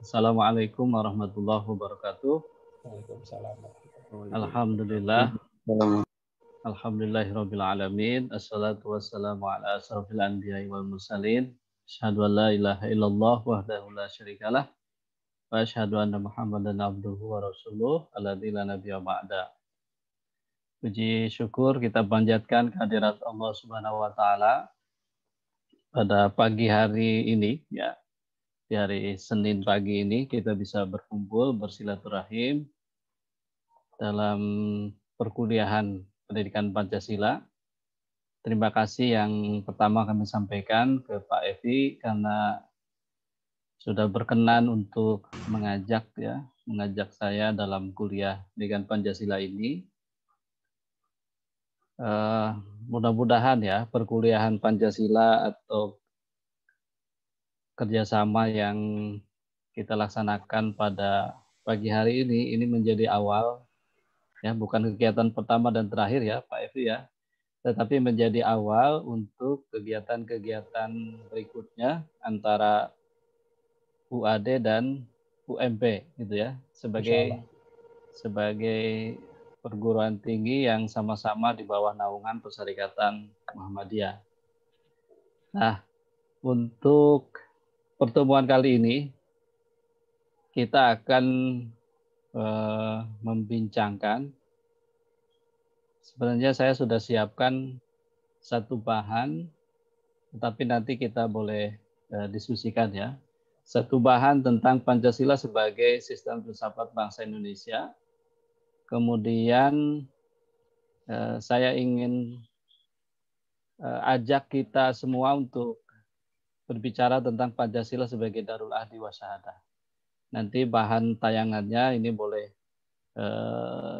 Assalamualaikum warahmatullahi wabarakatuh. Waalaikumsalam. Alhamdulillah. Alhamdulillahirabbil alamin. Assalatu wassalamu ala asrofil anbiya'i wal mursalin. Asyhadu an la ilaha illallah wahdahu la syarikalah wa asyhadu anna Muhammadan abduhu wa rasuluh alladzi la nabiyya ba'da. Puji syukur kita panjatkan kehadirat Allah Subhanahu wa taala pada pagi hari ini ya. Di hari Senin pagi ini kita bisa berkumpul bersilaturahim dalam perkuliahan pendidikan Pancasila. Terima kasih yang pertama kami sampaikan ke Pak Evi karena sudah berkenan untuk mengajak saya dalam kuliah pendidikan Pancasila ini. Mudah-mudahan ya perkuliahan Pancasila atau kerjasama yang kita laksanakan pada pagi hari ini menjadi awal ya, bukan kegiatan pertama dan terakhir ya Pak Evi ya, tetapi menjadi awal untuk kegiatan-kegiatan berikutnya antara UAD dan UMP gitu ya, sebagai perguruan tinggi yang sama-sama di bawah naungan Perserikatan Muhammadiyah. Nah, untuk pertemuan kali ini kita akan membincangkan, sebenarnya saya sudah siapkan satu bahan, tetapi nanti kita boleh diskusikan ya. Satu bahan tentang Pancasila sebagai sistem filsafat bangsa Indonesia. Kemudian saya ingin ajak kita semua untuk berbicara tentang Pancasila sebagai Darul Ahdi wa Syahadah. Nanti bahan tayangannya ini boleh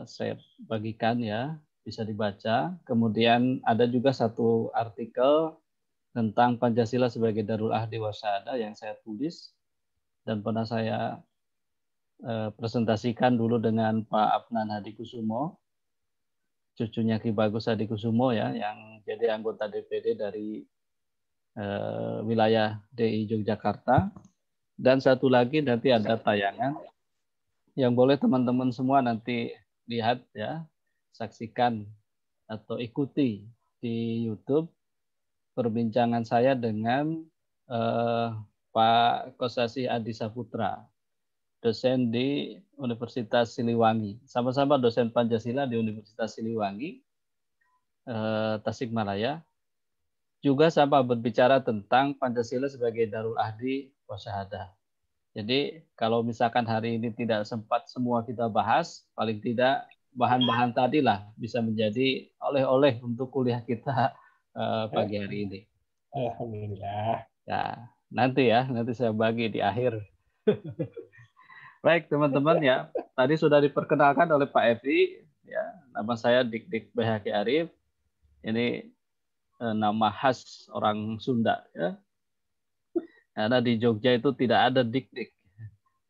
saya bagikan ya, bisa dibaca. Kemudian ada juga satu artikel tentang Pancasila sebagai Darul Ahdi wa Syahadah yang saya tulis dan pernah saya presentasikan dulu dengan Pak Afnan Hadikusumo, cucunya Ki Bagus Hadikusumo ya, yang jadi anggota DPD dari wilayah DI Yogyakarta. Dan satu lagi nanti ada tayangan yang boleh teman-teman semua nanti lihat ya, saksikan atau ikuti di YouTube perbincangan saya dengan Pak Kosasi Adi Saputra, dosen di Universitas Siliwangi, sama-sama dosen Pancasila di Universitas Siliwangi, Tasikmalaya. Juga sama berbicara tentang Pancasila sebagai Darul Ahdi wa Syahadah. Jadi kalau misalkan hari ini tidak sempat semua kita bahas, paling tidak bahan-bahan tadi lah bisa menjadi oleh-oleh untuk kuliah kita pagi hari ini. Alhamdulillah. Ya, nanti saya bagi di akhir. Baik teman-teman ya, tadi sudah diperkenalkan oleh Pak Evi, ya, nama saya Dik-Dik BHQ Arif. Ini nama khas orang Sunda ya. Karena di Jogja itu tidak ada dik-dik,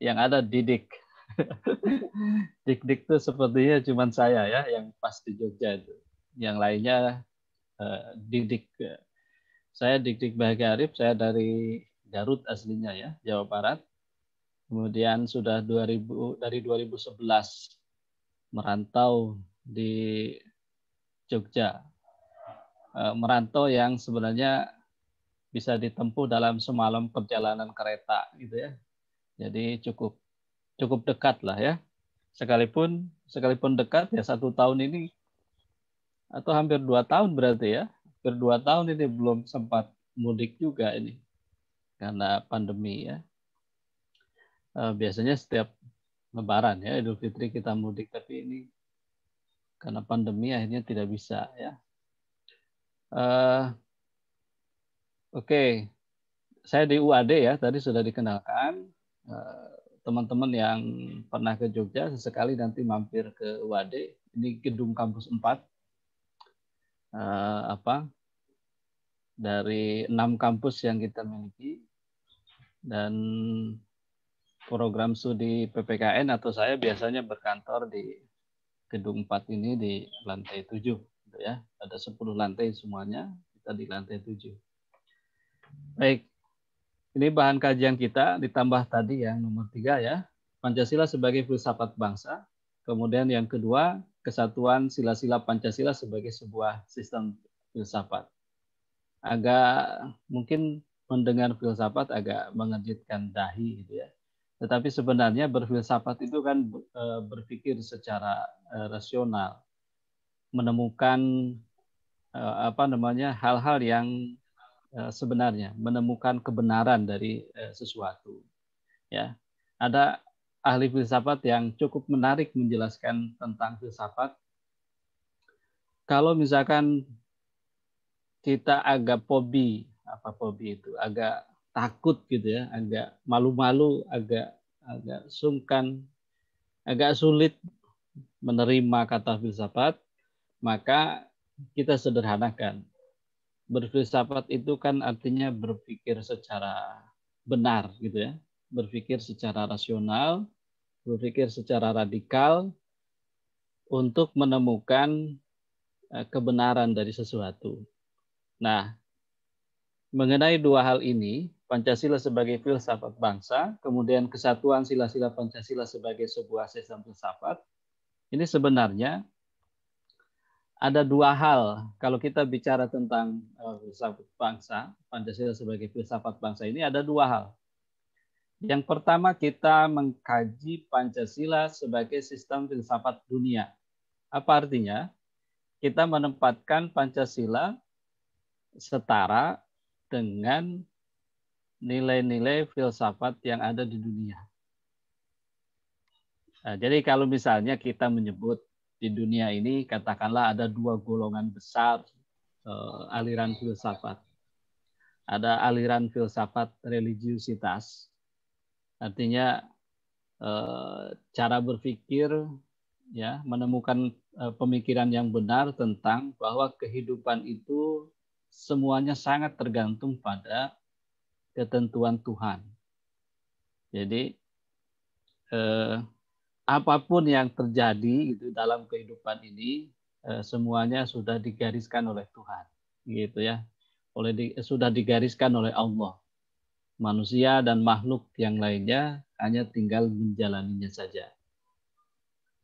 yang ada didik. Dik-dik itu sepertinya cuma saya ya yang pas di Jogja itu. Yang lainnya didik. Saya Dik-Dik Bahagia Arif, saya dari Garut aslinya ya, Jawa Barat. Kemudian sudah dari 2011 merantau di Jogja. Merantau yang sebenarnya bisa ditempuh dalam semalam perjalanan kereta gitu ya. Jadi cukup dekat lah ya. Sekalipun dekat ya 1 tahun ini atau hampir 2 tahun berarti ya. Hampir 2 tahun ini belum sempat mudik juga ini karena pandemi ya. Biasanya setiap Lebaran ya Idul Fitri kita mudik, tapi ini karena pandemi akhirnya tidak bisa ya. Oke. Saya di UAD ya, tadi sudah dikenalkan. Teman-teman yang pernah ke Jogja sesekali nanti mampir ke UAD. Ini gedung kampus 4. Dari 6 kampus yang kita miliki. Dan program studi PPKN atau saya biasanya berkantor di gedung 4 ini di lantai 7. Gitu ya. Ada 10 lantai semuanya, kita di lantai 7. Baik. Ini bahan kajian kita ditambah tadi yang nomor 3 ya. Pancasila sebagai filsafat bangsa. Kemudian yang kedua, kesatuan sila-sila Pancasila sebagai sebuah sistem filsafat. Agak mungkin mendengar filsafat agak mengejutkan dahi gitu ya. Tetapi sebenarnya berfilsafat itu kan berpikir secara rasional, menemukan hal-hal yang sebenarnya, menemukan kebenaran dari sesuatu. Ya, ada ahli filsafat yang cukup menarik menjelaskan tentang filsafat. Kalau misalkan kita agak fobi itu, agak takut gitu ya, agak malu-malu, agak sungkan, agak sulit menerima kata filsafat, maka kita sederhanakan. Berfilsafat itu kan artinya berpikir secara benar gitu ya, berpikir secara rasional, berpikir secara radikal untuk menemukan kebenaran dari sesuatu. Nah, mengenai dua hal ini, Pancasila sebagai filsafat bangsa, kemudian kesatuan sila-sila Pancasila sebagai sebuah sistem filsafat, ini sebenarnya ada dua hal. Kalau kita bicara tentang filsafat bangsa, Pancasila sebagai filsafat bangsa ini ada dua hal. Yang pertama, kita mengkaji Pancasila sebagai sistem filsafat dunia. Apa artinya? Kita menempatkan Pancasila setara dengan nilai-nilai filsafat yang ada di dunia. Nah, jadi kalau misalnya kita menyebut di dunia ini katakanlah ada dua golongan besar aliran filsafat. Ada aliran filsafat religiusitas, artinya cara berpikir ya, menemukan pemikiran yang benar tentang bahwa kehidupan itu semuanya sangat tergantung pada ketentuan Tuhan. Jadi apapun yang terjadi itu dalam kehidupan ini semuanya sudah digariskan oleh Tuhan, gitu ya. Sudah digariskan oleh Allah. Manusia dan makhluk yang lainnya hanya tinggal menjalaninya saja.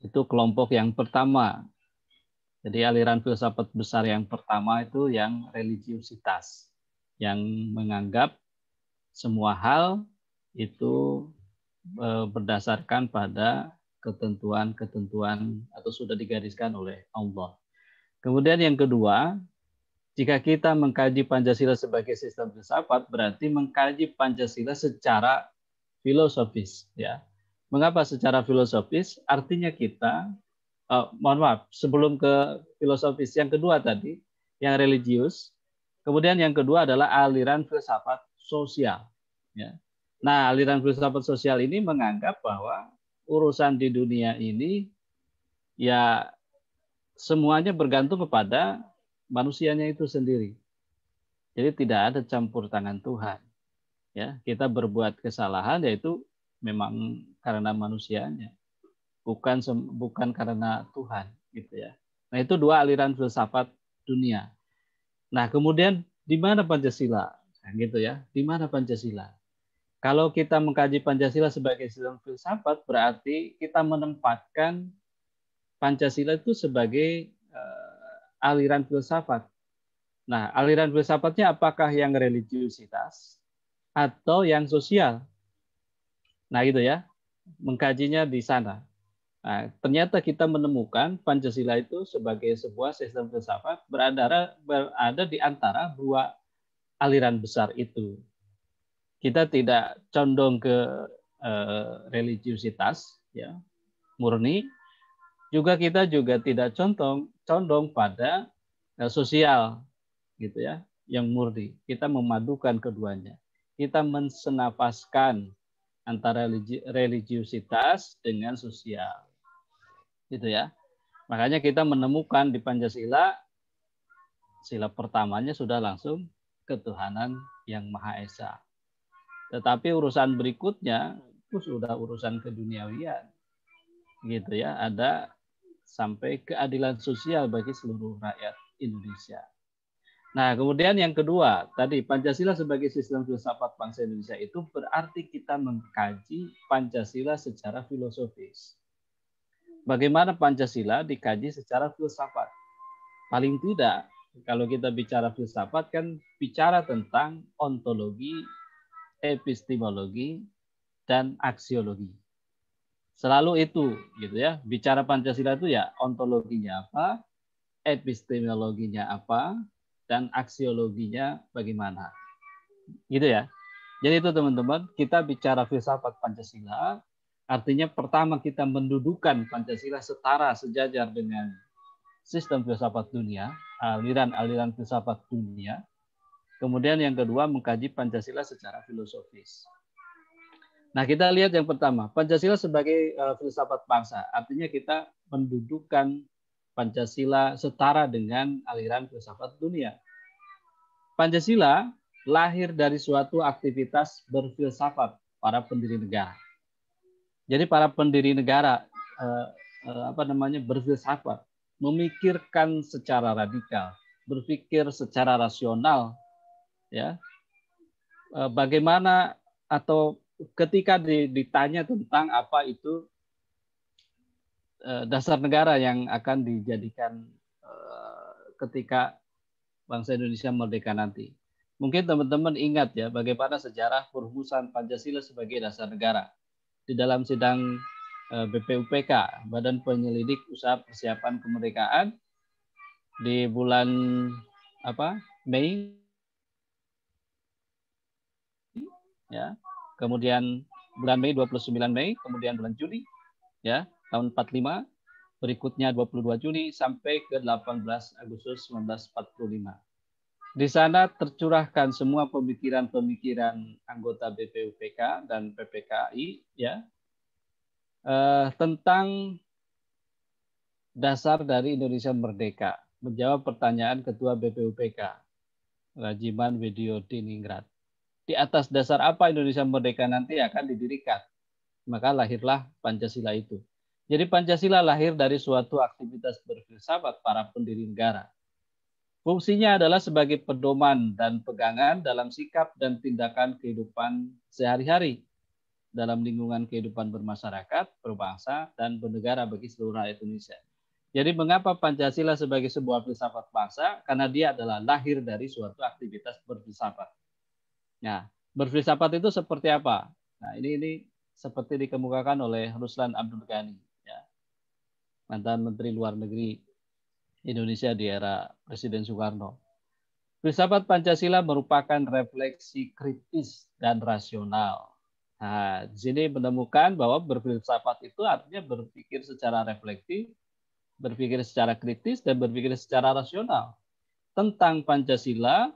Itu kelompok yang pertama. Jadi aliran filsafat besar yang pertama itu yang religiusitas, yang menganggap semua hal itu berdasarkan pada ketentuan-ketentuan atau sudah digariskan oleh Allah. Kemudian yang kedua, jika kita mengkaji Pancasila sebagai sistem filsafat, berarti mengkaji Pancasila secara filosofis. Ya. Mengapa secara filosofis? Artinya kita, mohon maaf, sebelum ke filosofis, yang kedua tadi, yang religius, kemudian yang kedua adalah aliran filsafat sosial. Ya. Nah, aliran filsafat sosial ini menganggap bahwa urusan di dunia ini ya semuanya bergantung kepada manusianya itu sendiri. Jadi tidak ada campur tangan Tuhan. Ya, kita berbuat kesalahan yaitu memang karena manusianya, bukan karena Tuhan, gitu ya. Nah, itu dua aliran filsafat dunia. Nah, kemudian di mana Pancasila? Nah, gitu ya. Di mana Pancasila? Kalau kita mengkaji Pancasila sebagai sistem filsafat, berarti kita menempatkan Pancasila itu sebagai aliran filsafat. Nah, aliran filsafatnya apakah yang religiusitas atau yang sosial? Nah, gitu ya. Mengkajinya di sana. Nah, ternyata kita menemukan Pancasila itu sebagai sebuah sistem filsafat berada di antara dua aliran besar itu. Kita tidak condong ke religiusitas, ya, murni. Juga kita juga tidak condong pada sosial, gitu ya, yang murni. Kita memadukan keduanya. Kita mensenafaskan antara religiusitas dengan sosial, gitu ya. Makanya kita menemukan di Pancasila sila pertamanya sudah langsung ketuhanan yang Maha Esa. Tetapi urusan berikutnya itu sudah urusan keduniawian, gitu ya. Ada sampai keadilan sosial bagi seluruh rakyat Indonesia. Nah, kemudian yang kedua, tadi Pancasila sebagai sistem filsafat bangsa Indonesia itu berarti kita mengkaji Pancasila secara filosofis. Bagaimana Pancasila dikaji secara filsafat? Paling tidak, kalau kita bicara filsafat kan bicara tentang ontologi, epistemologi, dan aksiologi. Selalu itu, gitu ya. Bicara Pancasila itu ya ontologinya apa, epistemologinya apa, dan aksiologinya bagaimana. Gitu ya. Jadi itu teman-teman, kita bicara filsafat Pancasila, artinya pertama kita mendudukan Pancasila setara sejajar dengan sistem filsafat dunia, aliran-aliran filsafat dunia. Kemudian yang kedua mengkaji Pancasila secara filosofis. Nah, kita lihat yang pertama, Pancasila sebagai filsafat bangsa, artinya kita mendudukan Pancasila setara dengan aliran filsafat dunia. Pancasila lahir dari suatu aktivitas berfilsafat para pendiri negara. Jadi para pendiri negara berfilsafat, memikirkan secara radikal, berpikir secara rasional, ya. Bagaimana atau ketika ditanya tentang apa itu dasar negara yang akan dijadikan ketika bangsa Indonesia merdeka nanti. Mungkin teman-teman ingat ya bagaimana sejarah perumusan Pancasila sebagai dasar negara. Di dalam sidang BPUPK, Badan Penyelidik Usaha Persiapan Kemerdekaan, di bulan Mei, ya. Kemudian bulan Mei 29 Mei, kemudian bulan Juli, ya, tahun 45, berikutnya 22 Juni sampai ke 18 Agustus 1945. Di sana tercurahkan semua pemikiran-pemikiran anggota BPUPK dan PPKI, ya, tentang dasar dari Indonesia merdeka, menjawab pertanyaan Ketua BPUPK, Rajiman Widyodiningrat. Di atas dasar apa Indonesia merdeka nanti akan didirikan? Maka lahirlah Pancasila itu. Jadi Pancasila lahir dari suatu aktivitas berfilsafat para pendiri negara. Fungsinya adalah sebagai pedoman dan pegangan dalam sikap dan tindakan kehidupan sehari-hari dalam lingkungan kehidupan bermasyarakat, berbangsa, dan bernegara bagi seluruh rakyat Indonesia. Jadi mengapa Pancasila sebagai sebuah filsafat bangsa? Karena dia adalah lahir dari suatu aktivitas berfilsafat. Nah, berfilsafat itu seperti apa? Nah, ini seperti dikemukakan oleh Ruslan Abdul Ghani, ya, mantan Menteri Luar Negeri Indonesia di era Presiden Soekarno. Filsafat Pancasila merupakan refleksi kritis dan rasional. Nah, di sini menemukan bahwa berfilsafat itu artinya berpikir secara reflektif, berpikir secara kritis, dan berpikir secara rasional tentang Pancasila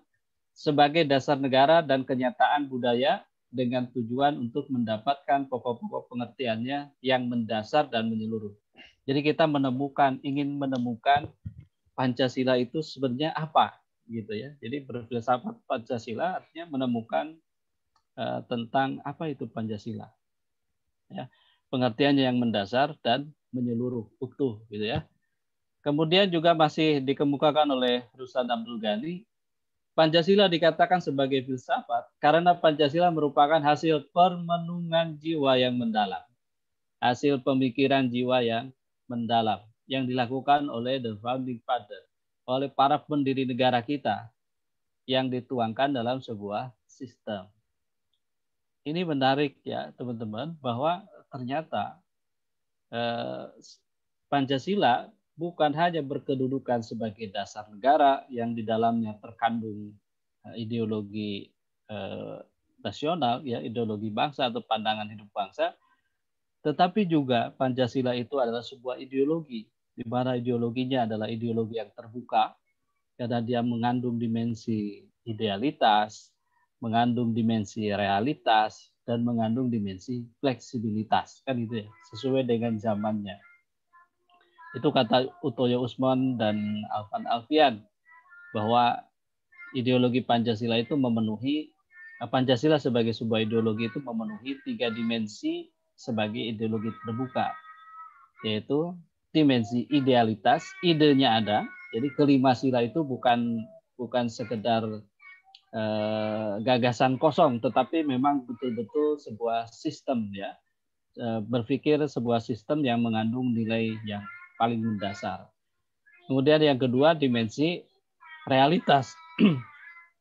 sebagai dasar negara dan kenyataan budaya dengan tujuan untuk mendapatkan pokok-pokok pengertiannya yang mendasar dan menyeluruh. Jadi kita ingin menemukan Pancasila itu sebenarnya apa, gitu ya. Jadi berfilsafat Pancasila artinya menemukan tentang apa itu Pancasila, ya, pengertiannya yang mendasar dan menyeluruh, utuh, gitu ya. Kemudian juga masih dikemukakan oleh Ruslan Abdul Ghani, Pancasila dikatakan sebagai filsafat karena Pancasila merupakan hasil permenungan jiwa yang mendalam, hasil pemikiran jiwa yang mendalam yang dilakukan oleh the founding father, oleh para pendiri negara kita yang dituangkan dalam sebuah sistem. Ini menarik ya teman-teman, bahwa ternyata Pancasila bukan hanya berkedudukan sebagai dasar negara yang di dalamnya terkandung ideologi nasional, ya, ideologi bangsa atau pandangan hidup bangsa, tetapi juga Pancasila itu adalah sebuah ideologi, di mana ideologinya adalah ideologi yang terbuka, karena dia mengandung dimensi idealitas, mengandung dimensi realitas, dan mengandung dimensi fleksibilitas, kan itu ya, sesuai dengan zamannya. Itu kata Utoyo Usman dan Alvan Alfian, bahwa ideologi Pancasila itu memenuhi, Pancasila sebagai sebuah ideologi itu memenuhi 3 dimensi sebagai ideologi terbuka, yaitu dimensi idealitas, idenya ada. Jadi kelima sila itu bukan bukan sekedar gagasan kosong, tetapi memang betul-betul sebuah sistem ya, berpikir sebuah sistem yang mengandung nilai yang paling mendasar. Kemudian yang kedua, dimensi realitas.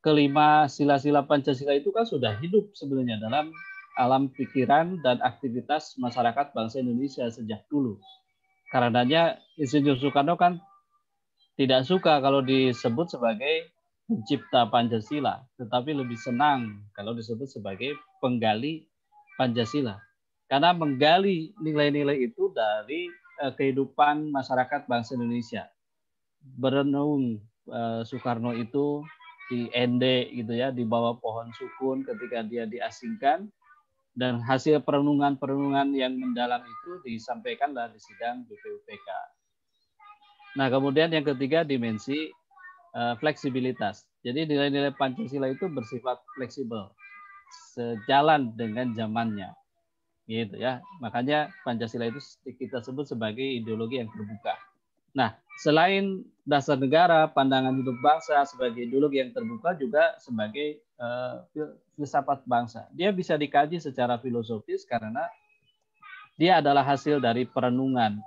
Kelima sila-sila Pancasila itu kan sudah hidup sebenarnya dalam alam pikiran dan aktivitas masyarakat bangsa Indonesia sejak dulu. Karenanya Insinyur Soekarno kan tidak suka kalau disebut sebagai pencipta Pancasila, tetapi lebih senang kalau disebut sebagai penggali Pancasila. Karena menggali nilai-nilai itu dari kehidupan masyarakat bangsa Indonesia. Berenung Soekarno itu di Ende gitu ya, di bawah pohon sukun ketika dia diasingkan, dan hasil perenungan-perenungan yang mendalam itu disampaikanlah di sidang BPUPK. Nah, kemudian yang ketiga, dimensi fleksibilitas. Jadi nilai-nilai Pancasila itu bersifat fleksibel, sejalan dengan zamannya, gitu ya. Makanya Pancasila itu kita sebut sebagai ideologi yang terbuka. Nah, selain dasar negara, pandangan hidup bangsa sebagai ideologi yang terbuka juga sebagai filsafat bangsa. Dia bisa dikaji secara filosofis karena dia adalah hasil dari perenungan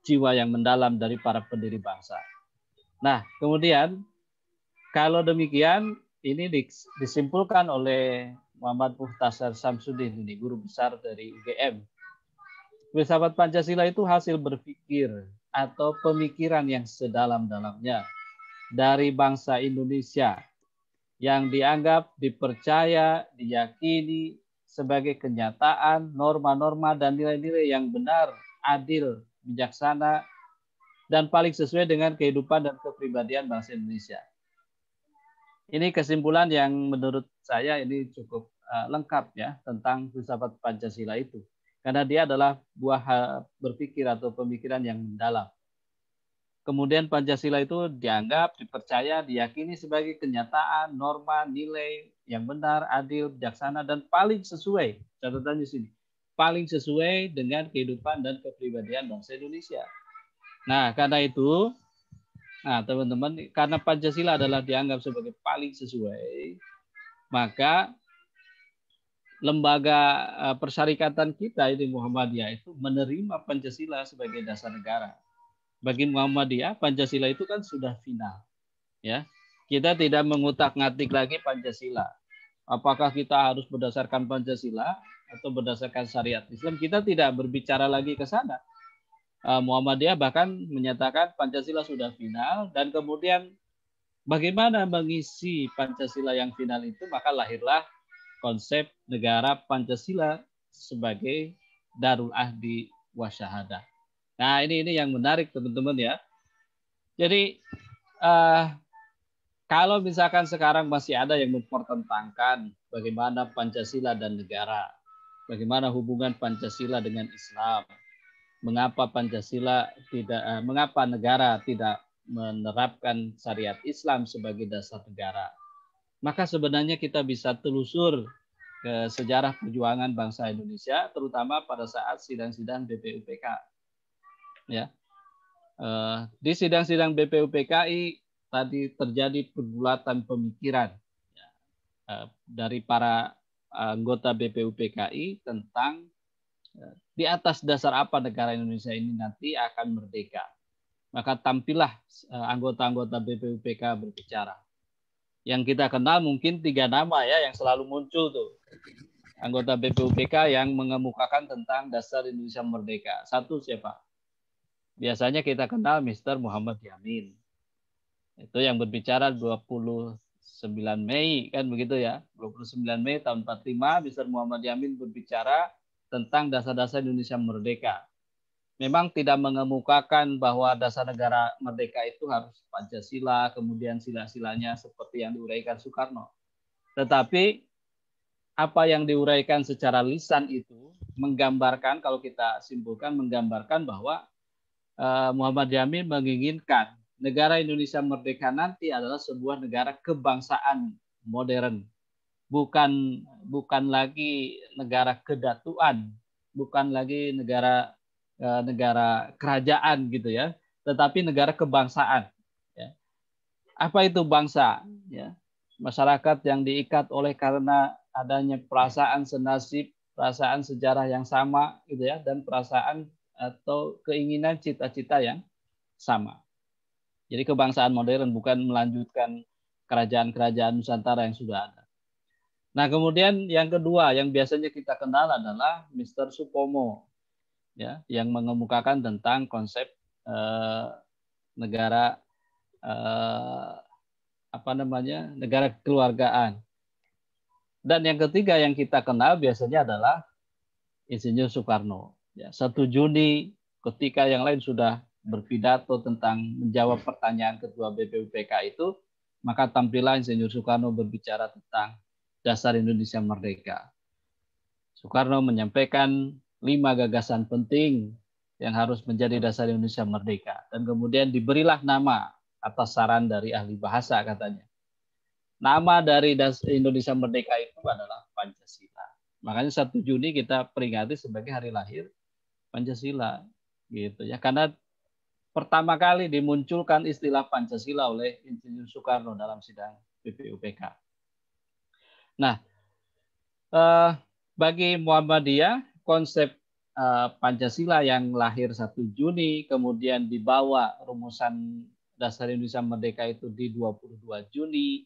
jiwa yang mendalam dari para pendiri bangsa. Nah, kemudian kalau demikian ini disimpulkan oleh Muhammad Muhtasar Samsudin, ini guru besar dari UGM. Filsafat Pancasila itu hasil berpikir atau pemikiran yang sedalam-dalamnya dari bangsa Indonesia yang dianggap, dipercaya, diyakini sebagai kenyataan, norma-norma dan nilai-nilai yang benar, adil, bijaksana, dan paling sesuai dengan kehidupan dan kepribadian bangsa Indonesia. Ini kesimpulan yang menurut saya ini cukup lengkap ya tentang filsafat Pancasila itu. Karena dia adalah buah berpikir atau pemikiran yang mendalam. Kemudian Pancasila itu dianggap, dipercaya, diyakini sebagai kenyataan, norma, nilai yang benar, adil, bijaksana, dan paling sesuai, catatannya di sini, paling sesuai dengan kehidupan dan kepribadian bangsa Indonesia. Nah, karena itu, teman-teman, karena Pancasila adalah dianggap sebagai paling sesuai, maka lembaga persyarikatan kita ini Muhammadiyah itu menerima Pancasila sebagai dasar negara. Bagi Muhammadiyah, Pancasila itu kan sudah final. Ya, kita tidak mengutak-ngatik lagi Pancasila. Apakah kita harus berdasarkan Pancasila atau berdasarkan syariat Islam? Kita tidak berbicara lagi ke sana. Muhammadiyah bahkan menyatakan Pancasila sudah final, dan kemudian bagaimana mengisi Pancasila yang final itu, maka lahirlah konsep negara Pancasila sebagai Darul Ahdi Wasyahadah. Nah, ini yang menarik teman-teman ya. Jadi kalau misalkan sekarang masih ada yang mempertentangkan bagaimana Pancasila dan negara, bagaimana hubungan Pancasila dengan Islam, mengapa negara tidak menerapkan syariat Islam sebagai dasar negara, maka sebenarnya kita bisa telusur ke sejarah perjuangan bangsa Indonesia, terutama pada saat sidang-sidang BPUPK. Ya, di sidang-sidang BPUPKI tadi terjadi pergulatan pemikiran dari para anggota BPUPKI tentang di atas dasar apa negara Indonesia ini nanti akan merdeka. Maka tampillah anggota-anggota BPUPK berbicara. Yang kita kenal mungkin 3 nama ya yang selalu muncul tuh. Anggota BPUPK yang mengemukakan tentang dasar Indonesia merdeka. Satu siapa? Biasanya kita kenal Mr. Muhammad Yamin. Itu yang berbicara 29 Mei kan begitu ya. 29 Mei tahun 45 Mr. Muhammad Yamin berbicara tentang dasar-dasar Indonesia merdeka. Memang tidak mengemukakan bahwa dasar negara merdeka itu harus Pancasila, kemudian sila-silanya seperti yang diuraikan Soekarno. Tetapi apa yang diuraikan secara lisan itu menggambarkan, kalau kita simpulkan, menggambarkan bahwa Muhammad Yamin menginginkan negara Indonesia merdeka nanti adalah sebuah negara kebangsaan modern, bukan lagi negara kedatuan, bukan lagi negara kerajaan gitu ya, tetapi negara kebangsaan. Ya. Apa itu bangsa? Ya, masyarakat yang diikat oleh karena adanya perasaan senasib, perasaan sejarah yang sama, gitu ya, dan perasaan atau keinginan cita-cita yang sama. Jadi kebangsaan modern bukan melanjutkan kerajaan-kerajaan Nusantara yang sudah ada. Nah, kemudian yang kedua yang biasanya kita kenal adalah Mr. Supomo, ya, yang mengemukakan tentang konsep negara negara kekeluargaan. Dan yang ketiga yang kita kenal biasanya adalah Insinyur Soekarno. Ya, 1 Juni ketika yang lain sudah berpidato tentang menjawab pertanyaan Ketua BPUPK itu, maka tampillah Insinyur Soekarno berbicara tentang dasar Indonesia merdeka. Soekarno menyampaikan 5 gagasan penting yang harus menjadi dasar Indonesia merdeka. Dan kemudian diberilah nama atas saran dari ahli bahasa katanya. Nama dari Indonesia merdeka itu adalah Pancasila. Makanya 1 Juni kita peringati sebagai hari lahir Pancasila, gitu ya. Karena pertama kali dimunculkan istilah Pancasila oleh Insinyur Soekarno dalam sidang BPUPK. Nah, bagi Muhammadiyah konsep Pancasila yang lahir 1 Juni kemudian dibawa rumusan dasar Indonesia merdeka itu di 22 Juni,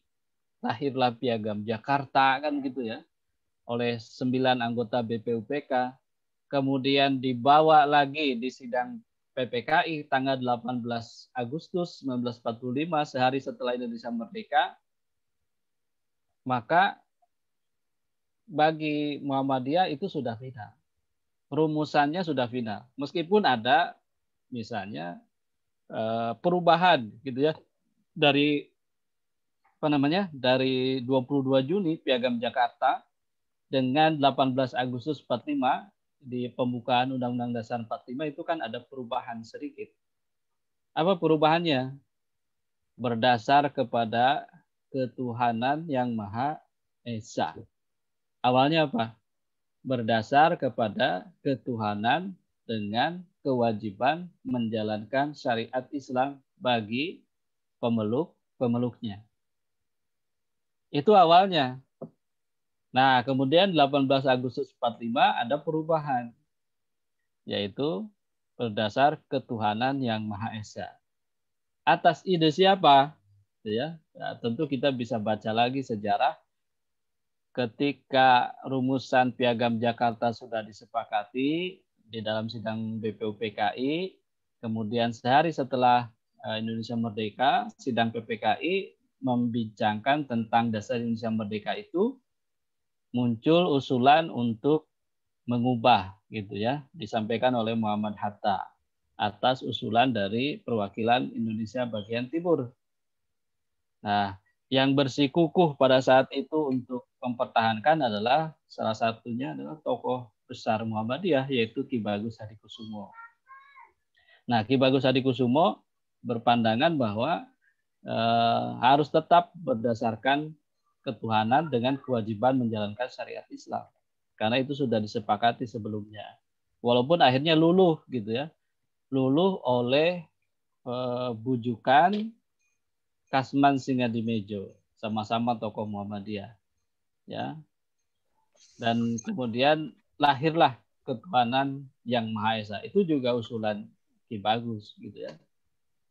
lahirlah Piagam Jakarta kan gitu ya, oleh 9 anggota BPUPK, kemudian dibawa lagi di sidang PPKI tanggal 18 Agustus 1945, sehari setelah Indonesia merdeka. Maka bagi Muhammadiyah itu sudah final. Rumusannya sudah final. Meskipun ada misalnya perubahan gitu ya, dari dari 22 Juni Piagam Jakarta dengan 18 Agustus 45 di pembukaan Undang-Undang Dasar 45 itu kan ada perubahan sedikit. Apa perubahannya? Berdasar kepada ketuhanan yang Maha Esa. Awalnya apa? Berdasar kepada ketuhanan dengan kewajiban menjalankan syariat Islam bagi pemeluknya. Itu awalnya. Nah, kemudian 18 Agustus 45 ada perubahan, yaitu berdasar ketuhanan yang Maha Esa. Atas ide siapa? Ya, tentu kita bisa baca lagi sejarah ketika rumusan Piagam Jakarta sudah disepakati di dalam sidang BPUPKI, kemudian sehari setelah Indonesia merdeka, sidang PPKI membincangkan tentang dasar Indonesia merdeka itu, muncul usulan untuk mengubah gitu ya, disampaikan oleh Muhammad Hatta atas usulan dari perwakilan Indonesia bagian timur. Nah, yang bersikukuh pada saat itu untuk mempertahankan adalah salah satunya adalah tokoh besar Muhammadiyah, yaitu Ki Bagus Hadikusumo. Nah, Ki Bagus Hadikusumo berpandangan bahwa harus tetap berdasarkan ketuhanan dengan kewajiban menjalankan syariat Islam. Karena itu sudah disepakati sebelumnya. Walaupun akhirnya luluh gitu ya. Luluh oleh bujukan Kasman Singadimejo, sama-sama tokoh Muhammadiyah. Ya. Dan kemudian lahirlah ketuhanan yang Maha Esa. Itu juga usulan Ki Bagus gitu ya.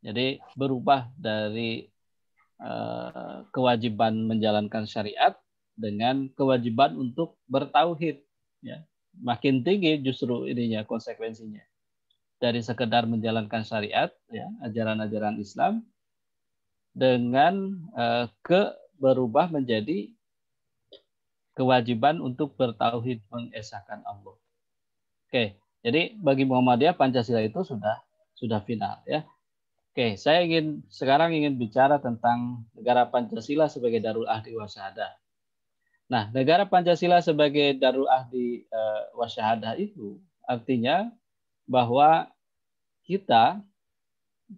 Jadi berubah dari kewajiban menjalankan syariat dengan kewajiban untuk bertauhid, ya. Makin tinggi justru ininya konsekuensinya, dari sekedar menjalankan syariat, ya, ajaran-ajaran Islam, dengan berubah menjadi kewajiban untuk bertauhid, mengesahkan Allah. Oke, jadi bagi Muhammadiyah Pancasila itu sudah final, ya. Oke, saya sekarang ingin bicara tentang negara Pancasila sebagai Darul Ahdi wa Syahadah. Nah, negara Pancasila sebagai Darul Ahdi wa Syahadah itu artinya bahwa kita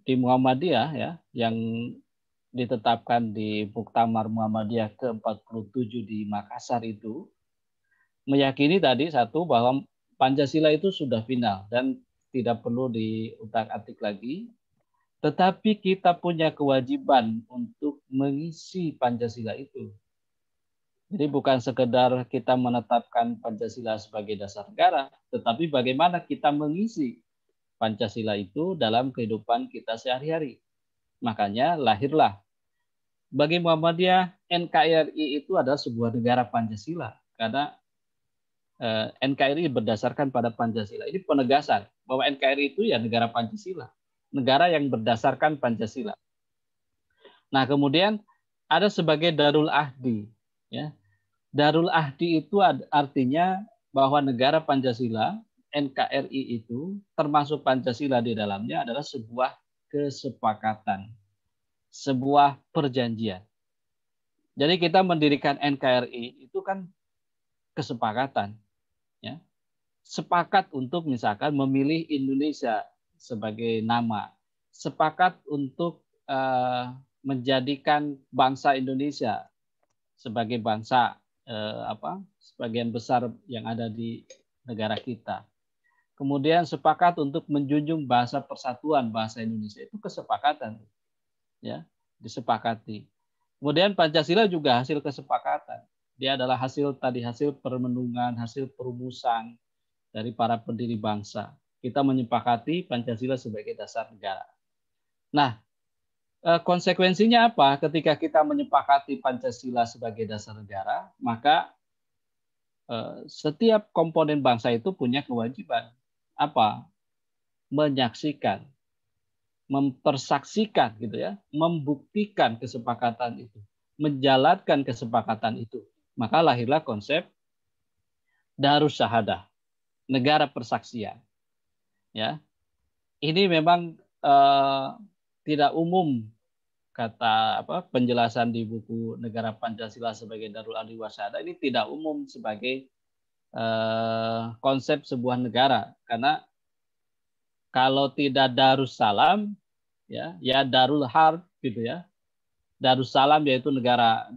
di Muhammadiyah, ya, yang ditetapkan di Muktamar Muhammadiyah ke-47 di Makassar itu meyakini tadi satu bahwa Pancasila itu sudah final dan tidak perlu diutak-atik lagi. Tetapi kita punya kewajiban untuk mengisi Pancasila itu. Jadi bukan sekedar kita menetapkan Pancasila sebagai dasar negara, tetapi bagaimana kita mengisi Pancasila itu dalam kehidupan kita sehari-hari. Makanya lahirlah bagi Muhammadiyah NKRI itu adalah sebuah negara Pancasila karena NKRI berdasarkan pada Pancasila. Ini penegasan bahwa NKRI itu ya negara Pancasila, negara yang berdasarkan Pancasila. Nah, kemudian ada sebagai Darul Ahdi, ya. Darul Ahdi itu artinya bahwa negara Pancasila, NKRI itu termasuk Pancasila di dalamnya adalah sebuah kesepakatan, sebuah perjanjian. Jadi kita mendirikan NKRI itu kan kesepakatan, ya. Sepakat untuk misalkan memilih Indonesia sebagai nama, sepakat untuk menjadikan bangsa Indonesia sebagai bangsa sebagian besar yang ada di negara kita. Kemudian sepakat untuk menjunjung bahasa persatuan bahasa Indonesia, itu kesepakatan, ya, disepakati. Kemudian Pancasila juga hasil kesepakatan. Dia adalah hasil permenungan, hasil perumusan dari para pendiri bangsa. Kita menyepakati Pancasila sebagai dasar negara. Nah, konsekuensinya apa? Ketika kita menyepakati Pancasila sebagai dasar negara, maka setiap komponen bangsa itu punya kewajiban apa? Menyaksikan, mempersaksikan gitu ya, membuktikan kesepakatan itu, menjalankan kesepakatan itu. Maka lahirlah konsep Darus Syahadah, negara persaksian. Ya, ini memang tidak umum kata penjelasan di buku Negara Pancasila sebagai Darul Ahdi Wasyahadah ini tidak umum sebagai konsep sebuah negara, karena kalau tidak Darussalam ya Darul Harb gitu ya. Darussalam yaitu negara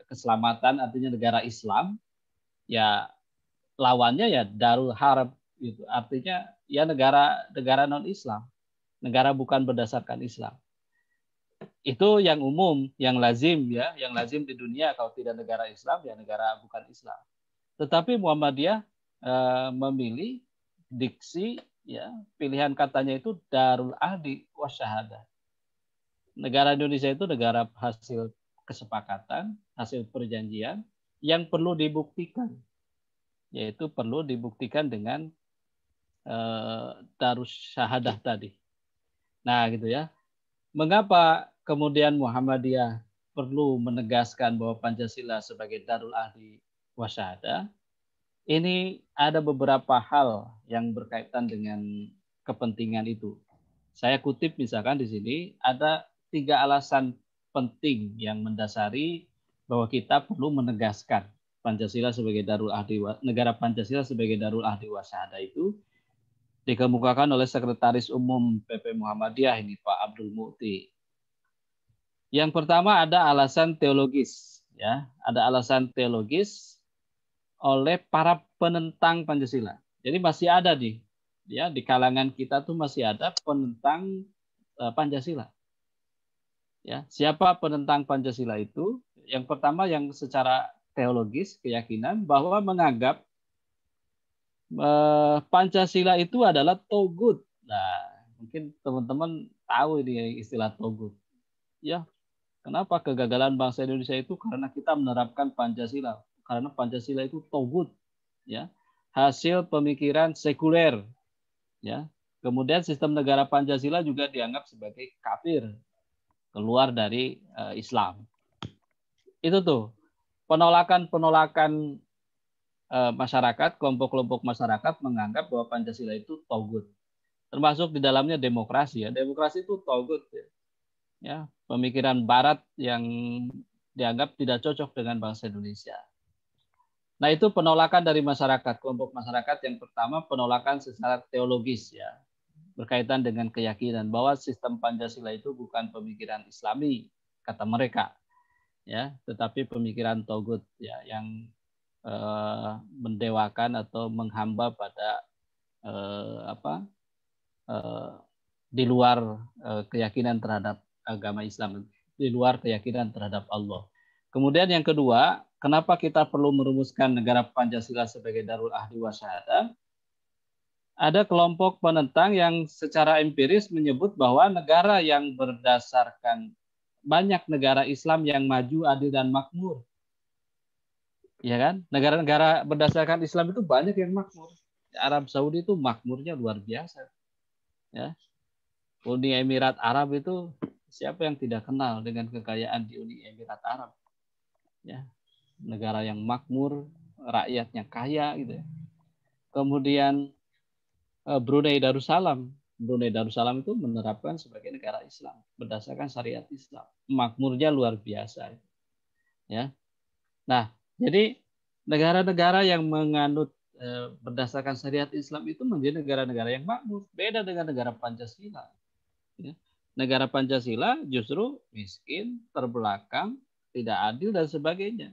keselamatan, artinya negara Islam, ya lawannya ya Darul Harb gitu. Artinya ya negara non Islam, negara bukan berdasarkan Islam. Itu yang umum, yang lazim ya, yang lazim di dunia. Kalau tidak negara Islam ya negara bukan Islam. Tetapi Muhammadiyah memilih diksi ya, pilihan katanya itu Darul Ahdi Wasyahadah. Negara Indonesia itu negara hasil kesepakatan, hasil perjanjian yang perlu dibuktikan. Yaitu perlu dibuktikan dengan Darus Syahadah tadi. Nah, gitu ya. Mengapa kemudian Muhammadiyah perlu menegaskan bahwa Pancasila sebagai Darul Ahdi Wasyahadah? Ini ada beberapa hal yang berkaitan dengan kepentingan itu. Saya kutip misalkan di sini ada 3 alasan penting yang mendasari bahwa kita perlu menegaskan Pancasila sebagai Darul Ahdi, negara Pancasila sebagai Darul Ahdi Wasyahadah itu dikemukakan oleh Sekretaris Umum PP Muhammadiyah ini Pak Abdul Mukti. Yang pertama ada alasan teologis, ya, ada alasan teologis oleh para penentang Pancasila. Jadi masih ada di kalangan kita tuh masih ada penentang Pancasila. Ya, siapa penentang Pancasila itu? Yang pertama yang secara teologis keyakinan bahwa menganggap Pancasila itu adalah togut. Nah, mungkin teman-teman tahu ini istilah togut. Ya, kenapa kegagalan bangsa Indonesia itu? Karena kita menerapkan Pancasila. Karena Pancasila itu togut, ya, hasil pemikiran sekuler, ya. Kemudian sistem negara Pancasila juga dianggap sebagai kafir, keluar dari Islam. Itu tuh penolakan masyarakat, kelompok-kelompok masyarakat menganggap bahwa Pancasila itu togut. Termasuk di dalamnya demokrasi ya. Demokrasi itu togut ya. Ya, pemikiran barat yang dianggap tidak cocok dengan bangsa Indonesia. Nah, itu penolakan dari masyarakat, kelompok masyarakat yang pertama penolakan secara teologis ya. Berkaitan dengan keyakinan bahwa sistem Pancasila itu bukan pemikiran Islami kata mereka. Ya, tetapi pemikiran togut ya yang mendewakan atau menghamba pada di luar keyakinan terhadap agama Islam, di luar keyakinan terhadap Allah. Kemudian yang kedua, kenapa kita perlu merumuskan negara Pancasila sebagai darul ahdi wa syahadah? Ada kelompok penentang yang secara empiris menyebut bahwa negara yang berdasarkan banyak negara Islam yang maju, adil dan makmur. Ya kan? Negara-negara berdasarkan Islam itu banyak yang makmur. Arab Saudi itu makmurnya luar biasa. Ya. Uni Emirat Arab itu siapa yang tidak kenal dengan kekayaan di Uni Emirat Arab? Ya. Negara yang makmur, rakyatnya kaya gitu ya. Kemudian Brunei Darussalam. Brunei Darussalam itu menerapkan sebagai negara Islam berdasarkan syariat Islam. Makmurnya luar biasa. Ya. Nah, jadi negara-negara yang menganut berdasarkan syariat Islam itu menjadi negara-negara yang makmur. Beda dengan negara Pancasila. Ya. Negara Pancasila justru miskin, terbelakang, tidak adil dan sebagainya.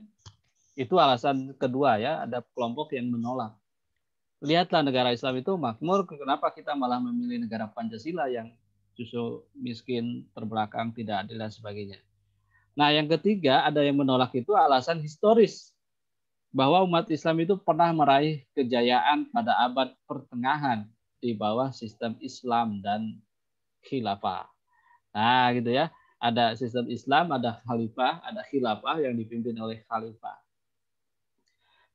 Itu alasan kedua ya, ada kelompok yang menolak. Lihatlah negara Islam itu makmur, kenapa kita malah memilih negara Pancasila yang justru miskin, terbelakang, tidak adil dan sebagainya. Nah, yang ketiga ada yang menolak itu alasan historis, bahwa umat Islam itu pernah meraih kejayaan pada abad pertengahan di bawah sistem Islam dan khilafah. Nah, gitu ya. Ada sistem Islam, ada khalifah, ada khilafah yang dipimpin oleh khalifah.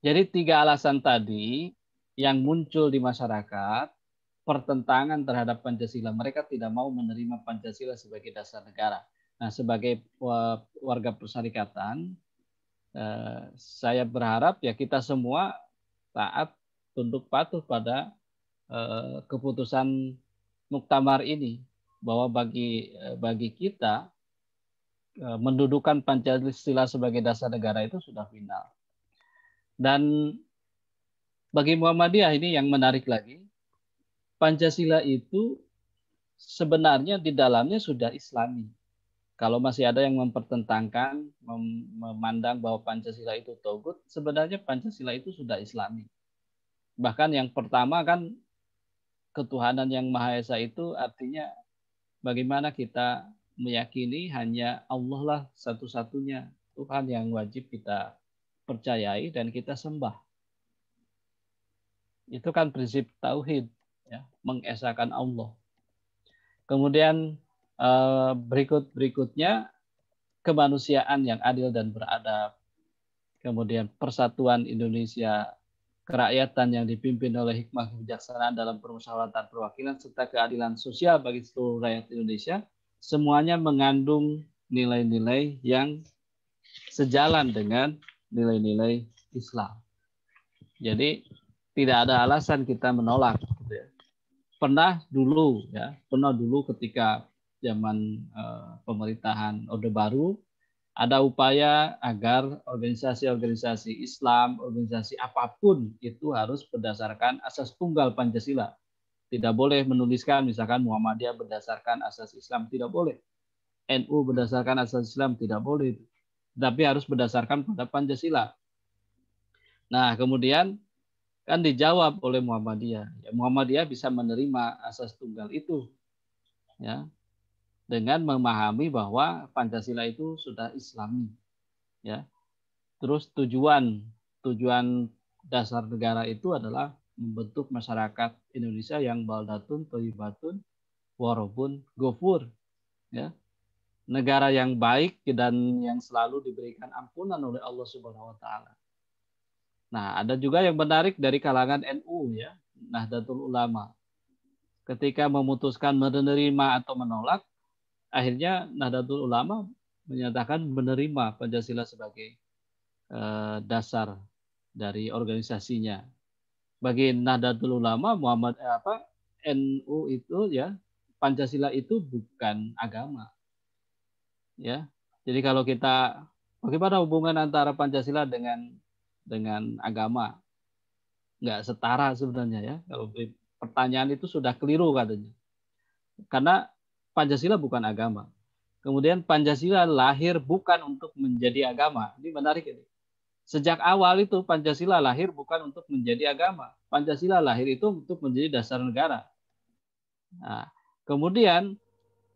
Jadi tiga alasan tadi yang muncul di masyarakat, pertentangan terhadap Pancasila. Mereka tidak mau menerima Pancasila sebagai dasar negara. Nah, sebagai warga persyarikatan, saya berharap ya kita semua taat, tunduk patuh pada keputusan muktamar ini, bahwa bagi kita mendudukan Pancasila sebagai dasar negara itu sudah final. Dan bagi Muhammadiyah ini yang menarik lagi, Pancasila itu sebenarnya di dalamnya sudah Islami. Kalau masih ada yang mempertentangkan, memandang bahwa Pancasila itu togut, sebenarnya Pancasila itu sudah Islami. Bahkan yang pertama kan ketuhanan yang Maha Esa itu artinya bagaimana kita meyakini hanya Allah lah satu-satunya Tuhan yang wajib kita percayai dan kita sembah. Itu kan prinsip tauhid, ya, mengesahkan Allah. Kemudian berikutnya kemanusiaan yang adil dan beradab. Kemudian persatuan Indonesia, kerakyatan yang dipimpin oleh hikmah kebijaksanaan dalam permusyawaratan perwakilan serta keadilan sosial bagi seluruh rakyat Indonesia, semuanya mengandung nilai-nilai yang sejalan dengan nilai-nilai Islam. Jadi tidak ada alasan kita menolak. Pernah dulu ketika zaman pemerintahan Orde Baru ada upaya agar organisasi-organisasi Islam, organisasi apapun itu harus berdasarkan asas tunggal Pancasila. Tidak boleh menuliskan misalkan Muhammadiyah berdasarkan asas Islam, tidak boleh. NU berdasarkan asas Islam, tidak boleh. Tapi harus berdasarkan pada Pancasila. Nah, kemudian kan dijawab oleh Muhammadiyah. Ya, Muhammadiyah bisa menerima asas tunggal itu, ya, dengan memahami bahwa Pancasila itu sudah Islami, ya. Terus tujuan dasar negara itu adalah membentuk masyarakat Indonesia yang baldatun, thayyibatun, warabun, ghafur, ya. Negara yang baik dan yang selalu diberikan ampunan oleh Allah Subhanahu wa taala. Nah, ada juga yang menarik dari kalangan NU, ya, Nahdlatul Ulama. Ketika memutuskan menerima atau menolak, akhirnya Nahdlatul Ulama menyatakan menerima Pancasila sebagai dasar dari organisasinya. Bagi Nahdlatul Ulama, NU itu, ya, Pancasila itu bukan agama. Ya. Jadi kalau kita, bagaimana hubungan antara Pancasila dengan agama? Nggak setara sebenarnya, ya. Kalau pertanyaan itu sudah keliru katanya. Karena Pancasila bukan agama. Kemudian Pancasila lahir bukan untuk menjadi agama. Ini menarik ini. Sejak awal itu Pancasila lahir bukan untuk menjadi agama. Pancasila lahir itu untuk menjadi dasar negara. Nah, kemudian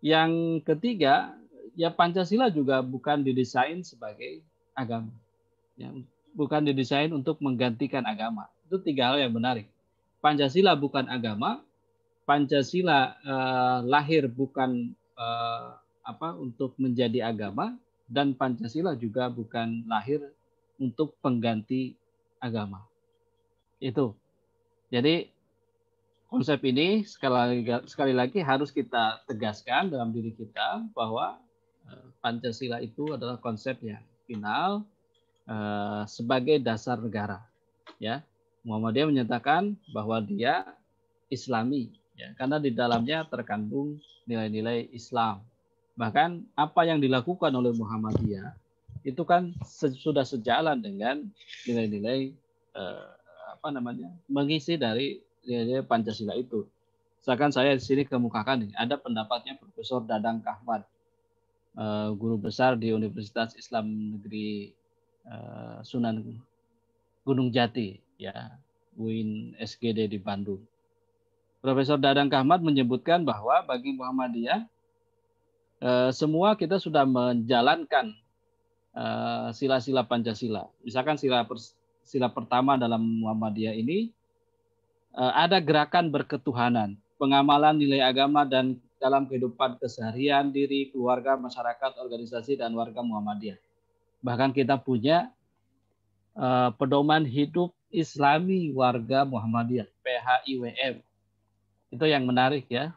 Yang ketiga, ya Pancasila juga bukan didesain sebagai agama. Ya, bukan didesain untuk menggantikan agama. Itu tiga hal yang menarik. Pancasila bukan agama, Pancasila lahir bukan untuk menjadi agama, dan Pancasila juga bukan lahir untuk pengganti agama. Itu. Jadi konsep ini sekali lagi harus kita tegaskan dalam diri kita bahwa Pancasila itu adalah konsep yang final sebagai dasar negara. Ya, Muhammadiyah menyatakan bahwa dia Islami, ya, karena di dalamnya terkandung nilai-nilai Islam. Bahkan apa yang dilakukan oleh Muhammadiyah itu kan sudah sejalan dengan nilai-nilai mengisi dari nilai-nilai Pancasila itu. Misalkan saya di sini kemukakan nih, ada pendapatnya Profesor Dadang Kahmat, guru besar di Universitas Islam Negeri Sunan Gunung Jati, ya, UIN SGD di Bandung. Profesor Dadang Kahmat menyebutkan bahwa bagi Muhammadiyah semua kita sudah menjalankan sila-sila Pancasila. Misalkan sila pertama dalam Muhammadiyah ini ada gerakan berketuhanan, pengamalan nilai agama dan dalam kehidupan keseharian diri, keluarga, masyarakat, organisasi, dan warga Muhammadiyah. Bahkan kita punya pedoman hidup Islami warga Muhammadiyah, PHIWM. Itu yang menarik ya.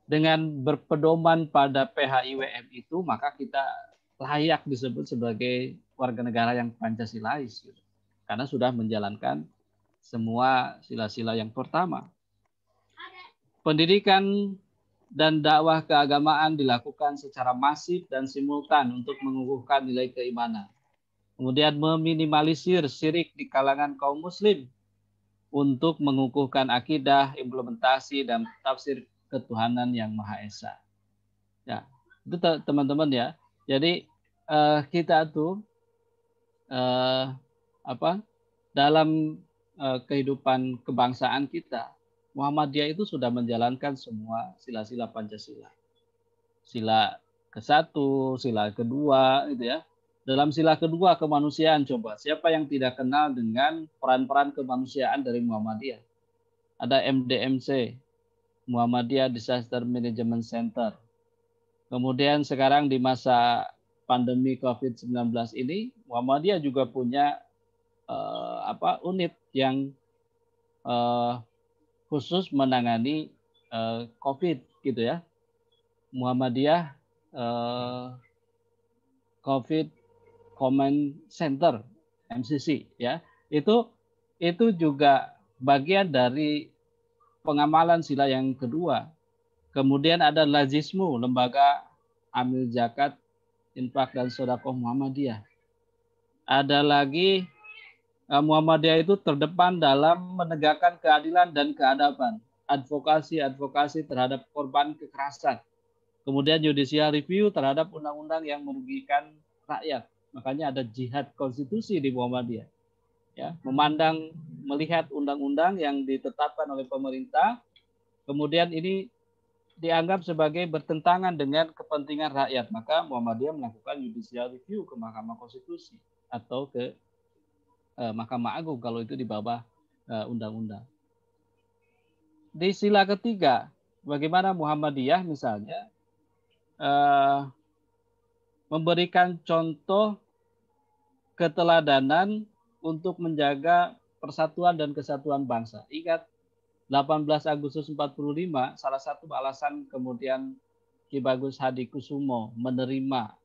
Dengan berpedoman pada PHIWM itu, maka kita layak disebut sebagai warga negara yang Pancasilais. Gitu. Karena sudah menjalankan semua sila-sila yang pertama. Pendidikan dan dakwah keagamaan dilakukan secara masif dan simultan untuk mengukuhkan nilai keimanan. Kemudian meminimalisir syirik di kalangan kaum muslim untuk mengukuhkan akidah, implementasi, dan tafsir ketuhanan yang Maha Esa. Ya, itu teman-teman ya. Jadi kita tuh dalam kehidupan kebangsaan kita, Muhammadiyah itu sudah menjalankan semua sila-sila Pancasila. Sila ke-1, sila kedua, gitu ya. Dalam sila kedua kemanusiaan, coba siapa yang tidak kenal dengan peran-peran kemanusiaan dari Muhammadiyah? Ada MDMC, Muhammadiyah Disaster Management Center. Kemudian sekarang di masa pandemi COVID-19 ini, Muhammadiyah juga punya unit yang khusus menangani COVID, gitu ya. Muhammadiyah COVID Command Center, MCC, ya. Itu juga bagian dari pengamalan sila yang kedua. Kemudian ada Lazismu, Lembaga Amil Zakat, Infak dan Sedekah Muhammadiyah. Ada lagi Muhammadiyah itu terdepan dalam menegakkan keadilan dan keadaban, advokasi terhadap korban kekerasan. Kemudian judicial review terhadap undang-undang yang merugikan rakyat. Makanya ada jihad konstitusi di Muhammadiyah. Ya, melihat undang-undang yang ditetapkan oleh pemerintah, kemudian ini dianggap sebagai bertentangan dengan kepentingan rakyat, maka Muhammadiyah melakukan judicial review ke Mahkamah Konstitusi atau ke Mahkamah Agung kalau itu di bawah undang-undang. Di sila ketiga, bagaimana Muhammadiyah misalnya memberikan contoh keteladanan untuk menjaga persatuan dan kesatuan bangsa. Ingat 18 Agustus 45, salah satu alasan kemudian Ki Bagus Hadikusumo menerima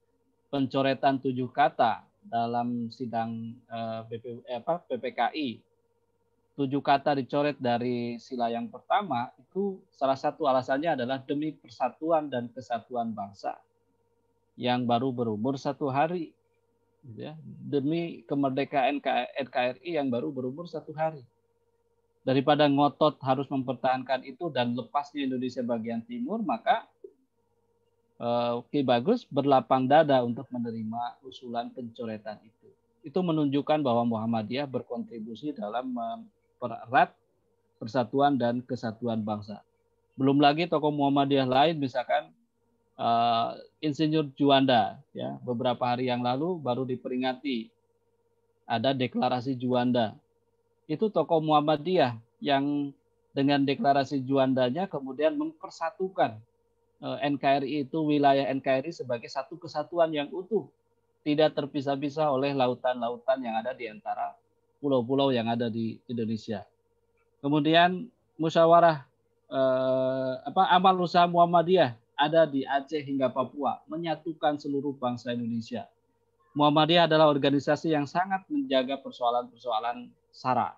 pencoretan 7 kata dalam sidang PPKI. 7 kata dicoret dari sila yang pertama, itu salah satu alasannya adalah demi persatuan dan kesatuan bangsa yang baru berumur 1 hari. Ya, demi kemerdekaan NKRI yang baru berumur 1 hari. Daripada ngotot harus mempertahankan itu dan lepasnya Indonesia bagian timur, maka Ki Bagus berlapang dada untuk menerima usulan pencoretan itu. Itu menunjukkan bahwa Muhammadiyah berkontribusi dalam mempererat persatuan dan kesatuan bangsa. Belum lagi tokoh Muhammadiyah lain, misalkan Insinyur Juanda, ya, beberapa hari yang lalu baru diperingati ada deklarasi Juanda. Itu tokoh Muhammadiyah yang dengan deklarasi Juandanya kemudian mempersatukan NKRI itu, wilayah NKRI sebagai satu kesatuan yang utuh, tidak terpisah-pisah oleh lautan-lautan yang ada di antara pulau-pulau yang ada di Indonesia. Kemudian musyawarah amal usaha Muhammadiyah ada di Aceh hingga Papua, menyatukan seluruh bangsa Indonesia. Muhammadiyah adalah organisasi yang sangat menjaga persoalan-persoalan SARA.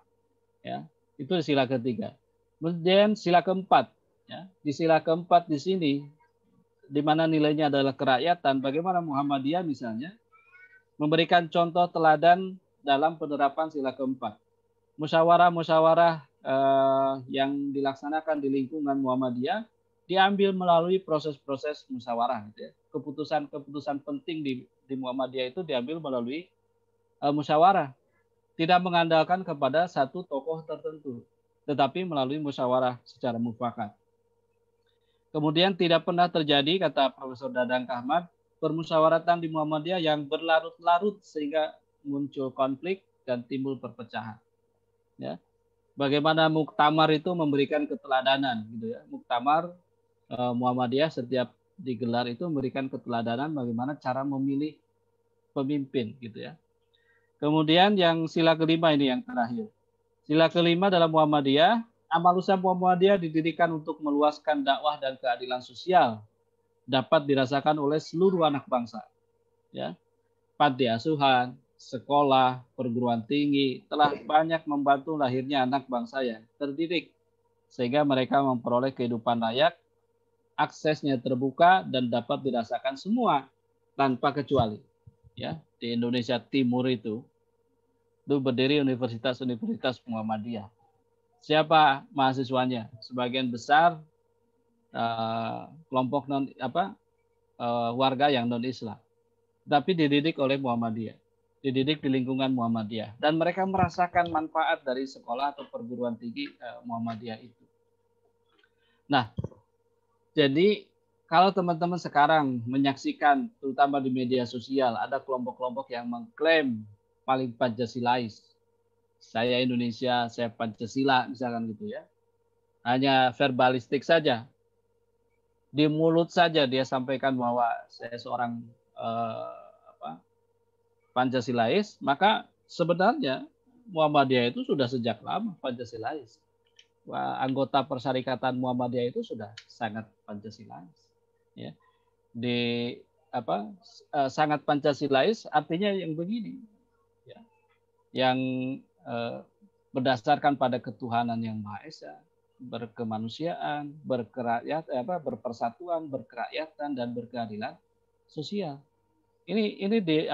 Ya, itu sila ketiga. Kemudian sila keempat, ya, di sila keempat di sini, di mana nilainya adalah kerakyatan, bagaimana Muhammadiyah misalnya memberikan contoh teladan dalam penerapan sila keempat. Musyawarah-musyawarah yang dilaksanakan di lingkungan Muhammadiyah diambil melalui proses-proses musyawarah. Gitu ya. Keputusan-keputusan penting di Muhammadiyah itu diambil melalui musyawarah. Tidak mengandalkan kepada satu tokoh tertentu, tetapi melalui musyawarah secara mufakat. Kemudian tidak pernah terjadi, kata Profesor Dadang Kahmat, permusyawaratan di Muhammadiyah yang berlarut-larut sehingga muncul konflik dan timbul perpecahan. Ya. Bagaimana muktamar itu memberikan keteladanan, gitu ya. Muktamar Muhammadiyah setiap digelar itu memberikan keteladanan bagaimana cara memilih pemimpin, gitu ya. Kemudian yang sila kelima ini yang terakhir. Sila kelima dalam Muhammadiyah, amal usaha Muhammadiyah didirikan untuk meluaskan dakwah dan keadilan sosial dapat dirasakan oleh seluruh anak bangsa. Ya. Panti asuhan, sekolah, perguruan tinggi telah banyak membantu lahirnya anak bangsa yang terdidik sehingga mereka memperoleh kehidupan layak, aksesnya terbuka dan dapat dirasakan semua tanpa kecuali. Ya, di Indonesia Timur itu berdiri universitas-universitas Muhammadiyah. Siapa mahasiswanya? Sebagian besar kelompok warga yang non Islam, tapi dididik oleh Muhammadiyah, dididik di lingkungan Muhammadiyah, dan mereka merasakan manfaat dari sekolah atau perguruan tinggi Muhammadiyah itu. Nah, jadi kalau teman-teman sekarang menyaksikan, terutama di media sosial, ada kelompok-kelompok yang mengklaim paling Pancasilais. Saya Indonesia, saya Pancasila, misalkan gitu ya. Hanya verbalistik saja. Di mulut saja dia sampaikan bahwa saya seorang Pancasilais, maka sebenarnya Muhammadiyah itu sudah sejak lama Pancasilais. Anggota Persyarikatan Muhammadiyah itu sudah sangat Pancasilais. Ya. Sangat Pancasilais artinya yang begini, ya, yang berdasarkan pada ketuhanan yang Maha Esa, berkemanusiaan, berpersatuan, berkerakyatan dan berkeadilan sosial. Ini di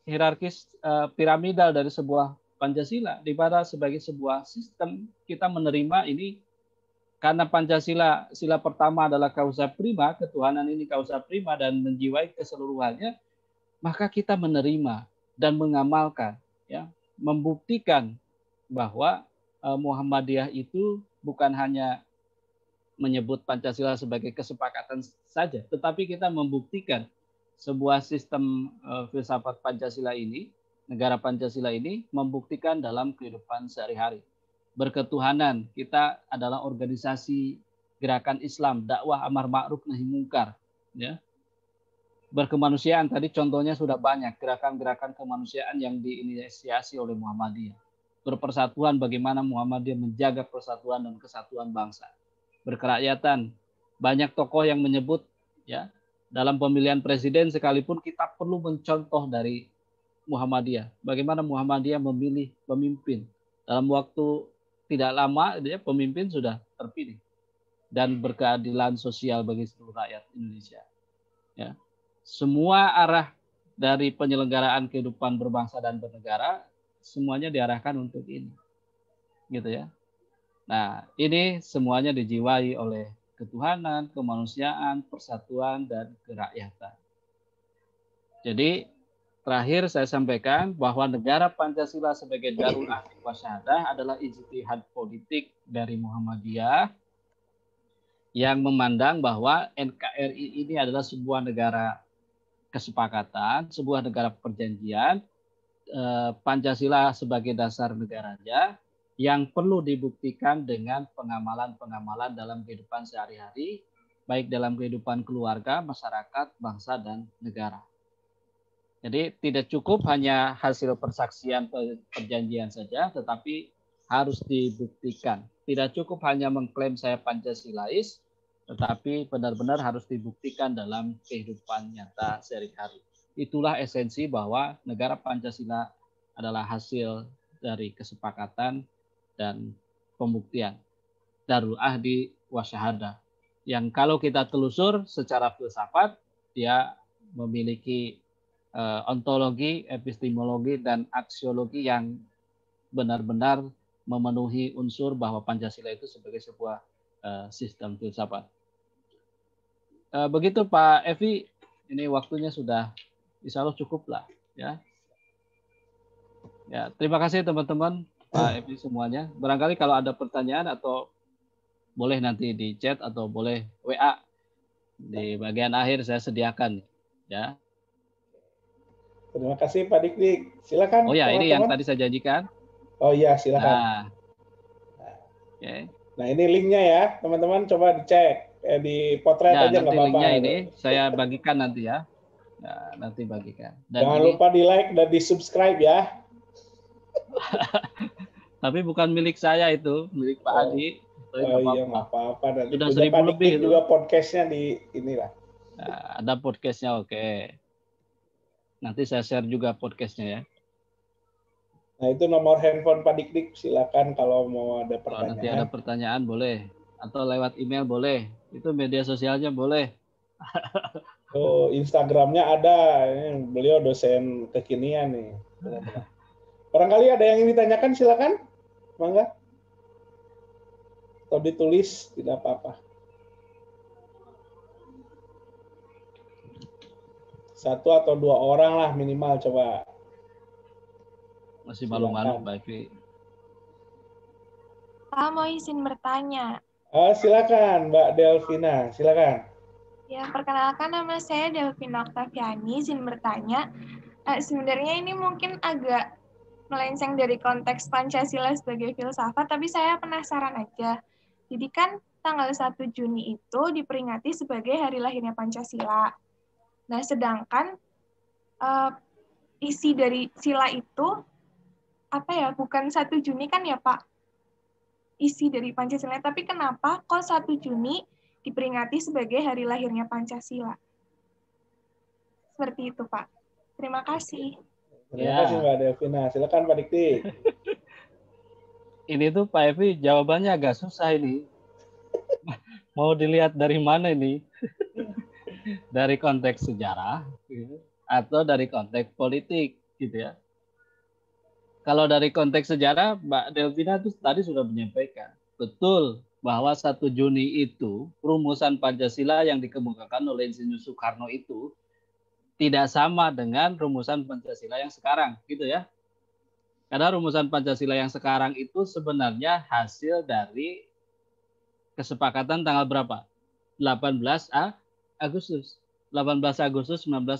hierarkis piramidal dari sebuah Pancasila, di mana sebagai sebuah sistem kita menerima ini karena Pancasila sila pertama adalah causa prima, ketuhanan ini causa prima dan menjiwai keseluruhannya, maka kita menerima dan mengamalkan, ya, membuktikan bahwa Muhammadiyah itu bukan hanya menyebut Pancasila sebagai kesepakatan saja, tetapi kita membuktikan sebuah sistem filsafat Pancasila ini, negara Pancasila ini membuktikan dalam kehidupan sehari-hari. Berketuhanan, kita adalah organisasi gerakan Islam, dakwah amar ma'ruf nahi mungkar, ya. Berkemanusiaan, tadi contohnya sudah banyak, gerakan-gerakan kemanusiaan yang diinisiasi oleh Muhammadiyah. Berpersatuan, bagaimana Muhammadiyah menjaga persatuan dan kesatuan bangsa. Berkerakyatan, banyak tokoh yang menyebut, ya, dalam pemilihan presiden sekalipun kita perlu mencontoh dari Muhammadiyah. Bagaimana Muhammadiyah memilih pemimpin. Dalam waktu tidak lama, dia pemimpin sudah terpilih. Dan berkeadilan sosial bagi seluruh rakyat Indonesia. Ya. Semua arah dari penyelenggaraan kehidupan berbangsa dan bernegara, semuanya diarahkan untuk ini. Gitu ya. Nah, ini semuanya dijiwai oleh ketuhanan, kemanusiaan, persatuan, dan kerakyatan. Jadi, terakhir saya sampaikan bahwa negara Pancasila sebagai darul afiq wa syahadah adalah ijtihad politik dari Muhammadiyah yang memandang bahwa NKRI ini adalah sebuah negara kesepakatan, sebuah negara perjanjian, Pancasila sebagai dasar negaranya yang perlu dibuktikan dengan pengamalan-pengamalan dalam kehidupan sehari-hari, baik dalam kehidupan keluarga, masyarakat, bangsa, dan negara. Jadi tidak cukup hanya hasil persaksian perjanjian saja, tetapi harus dibuktikan. Tidak cukup hanya mengklaim saya Pancasilais, tetapi benar-benar harus dibuktikan dalam kehidupan nyata sehari-hari. Itulah esensi bahwa negara Pancasila adalah hasil dari kesepakatan dan pembuktian. Darul Ahdi wa Syahadah. Yang kalau kita telusur secara filsafat, dia memiliki ontologi, epistemologi, dan aksiologi yang benar-benar memenuhi unsur bahwa Pancasila itu sebagai sebuah sistem filsafat. Begitu Pak Evi, ini waktunya sudah insya Allah cukup lah. Ya, terima kasih teman-teman, Pak Evi semuanya. Barangkali kalau ada pertanyaan atau boleh nanti di chat atau boleh WA di bagian akhir saya sediakan. Ya. Terima kasih Pak Dik-Dik. Silakan. Oh ya, teman-teman. ini yang tadi saya janjikan. Oh iya, silakan. Okay. Nah ini linknya ya, teman-teman coba dicek. Di potret aja nggak apa-apa. Linknya ini saya bagikan nanti ya. Nanti bagikan. Dan jangan lupa di like dan di subscribe ya. Tapi bukan milik saya itu, milik Pak Adi. Iya nggak apa-apa. Sudah 1000 lebih itu. Juga podcastnya di inilah. Nah, ada podcastnya, oke. Nanti saya share juga podcastnya ya. Nah itu nomor handphone Pak Dik-Dik, silakan kalau mau ada pertanyaan. Kalau nanti ada pertanyaan boleh, atau lewat email boleh. Itu media sosialnya boleh. Oh Instagramnya ada, beliau dosen kekinian nih. Barangkali ada yang ingin ditanyakan, silakan, mangga. Atau ditulis, tidak apa-apa. Satu atau dua orang lah minimal, coba. Masih malu-malu, Mbak Evi. Pak, mau izin bertanya. Silakan, Mbak Delvina, silakan. Ya, perkenalkan nama saya Delvina Oktaviani, izin bertanya. Sebenarnya ini mungkin agak melenceng dari konteks Pancasila sebagai filsafat, tapi saya penasaran aja. Jadi kan tanggal 1 Juni itu diperingati sebagai hari lahirnya Pancasila. Nah, sedangkan isi dari sila itu, bukan 1 Juni kan ya Pak? Isi dari Pancasila, tapi kenapa kok 1 Juni diperingati sebagai hari lahirnya Pancasila? Seperti itu Pak. Terima kasih. Terima kasih Mbak Delvina. Silakan Pak Dikti. Ini tuh Pak Evi jawabannya agak susah ini. Mau dilihat dari mana ini? Dari konteks sejarah atau dari konteks politik gitu ya. Kalau dari konteks sejarah, Mbak Delvina tuh tadi sudah menyampaikan. Betul bahwa 1 Juni itu rumusan Pancasila yang dikemukakan oleh Insinyur Soekarno itu tidak sama dengan rumusan Pancasila yang sekarang, gitu ya. Karena rumusan Pancasila yang sekarang itu sebenarnya hasil dari kesepakatan tanggal berapa? 18 Agustus 1945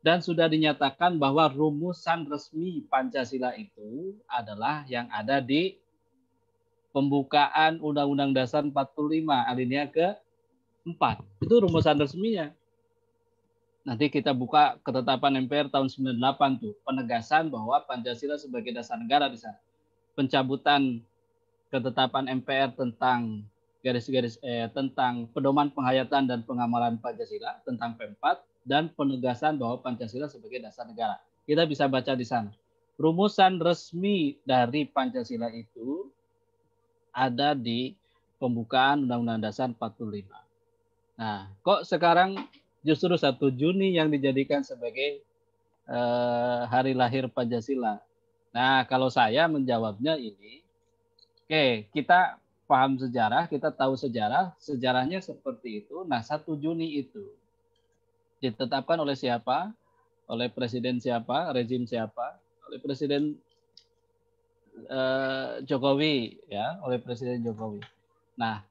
dan sudah dinyatakan bahwa rumusan resmi Pancasila itu adalah yang ada di pembukaan Undang-Undang Dasar 45 alinea ke-4. Itu rumusan resminya. Nanti kita buka ketetapan MPR tahun 98 tuh, penegasan bahwa Pancasila sebagai dasar negara di sana. Pencabutan ketetapan MPR tentang tentang pedoman penghayatan dan pengamalan Pancasila, tentang P4, dan penegasan bahwa Pancasila sebagai dasar negara. Kita bisa baca di sana. Rumusan resmi dari Pancasila itu ada di pembukaan Undang-Undang Dasar 45. Nah, kok sekarang justru 1 Juni yang dijadikan sebagai hari lahir Pancasila? Nah, kalau saya menjawabnya ini, kita paham sejarah, kita tahu sejarahnya seperti itu. Nah, 1 Juni itu ditetapkan oleh siapa? Oleh presiden siapa? Rezim siapa? Oleh Presiden Jokowi, ya, oleh Presiden Jokowi. Nah,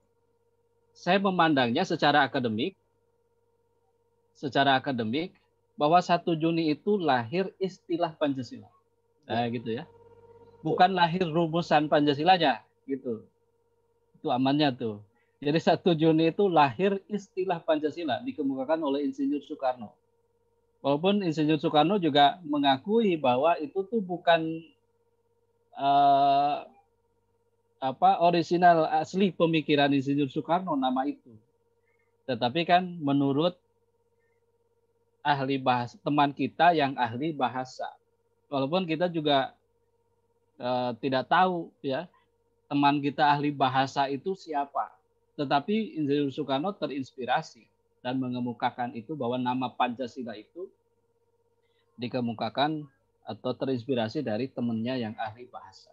saya memandangnya secara akademik bahwa 1 Juni itu lahir istilah Pancasila. Nah, gitu ya. Bukan lahir rumusan Pancasilanya, gitu. Itu amannya tuh. Jadi 1 Juni itu lahir istilah Pancasila dikemukakan oleh Insinyur Soekarno. Walaupun Insinyur Soekarno juga mengakui bahwa itu tuh bukan orisinal asli pemikiran Insinyur Soekarno nama itu. Tetapi kan menurut ahli bahasa, teman kita yang ahli bahasa. Walaupun kita juga tidak tahu ya teman kita ahli bahasa itu siapa. Tetapi Insinyur Soekarno terinspirasi dan mengemukakan itu bahwa nama Pancasila itu dikemukakan atau terinspirasi dari temannya yang ahli bahasa.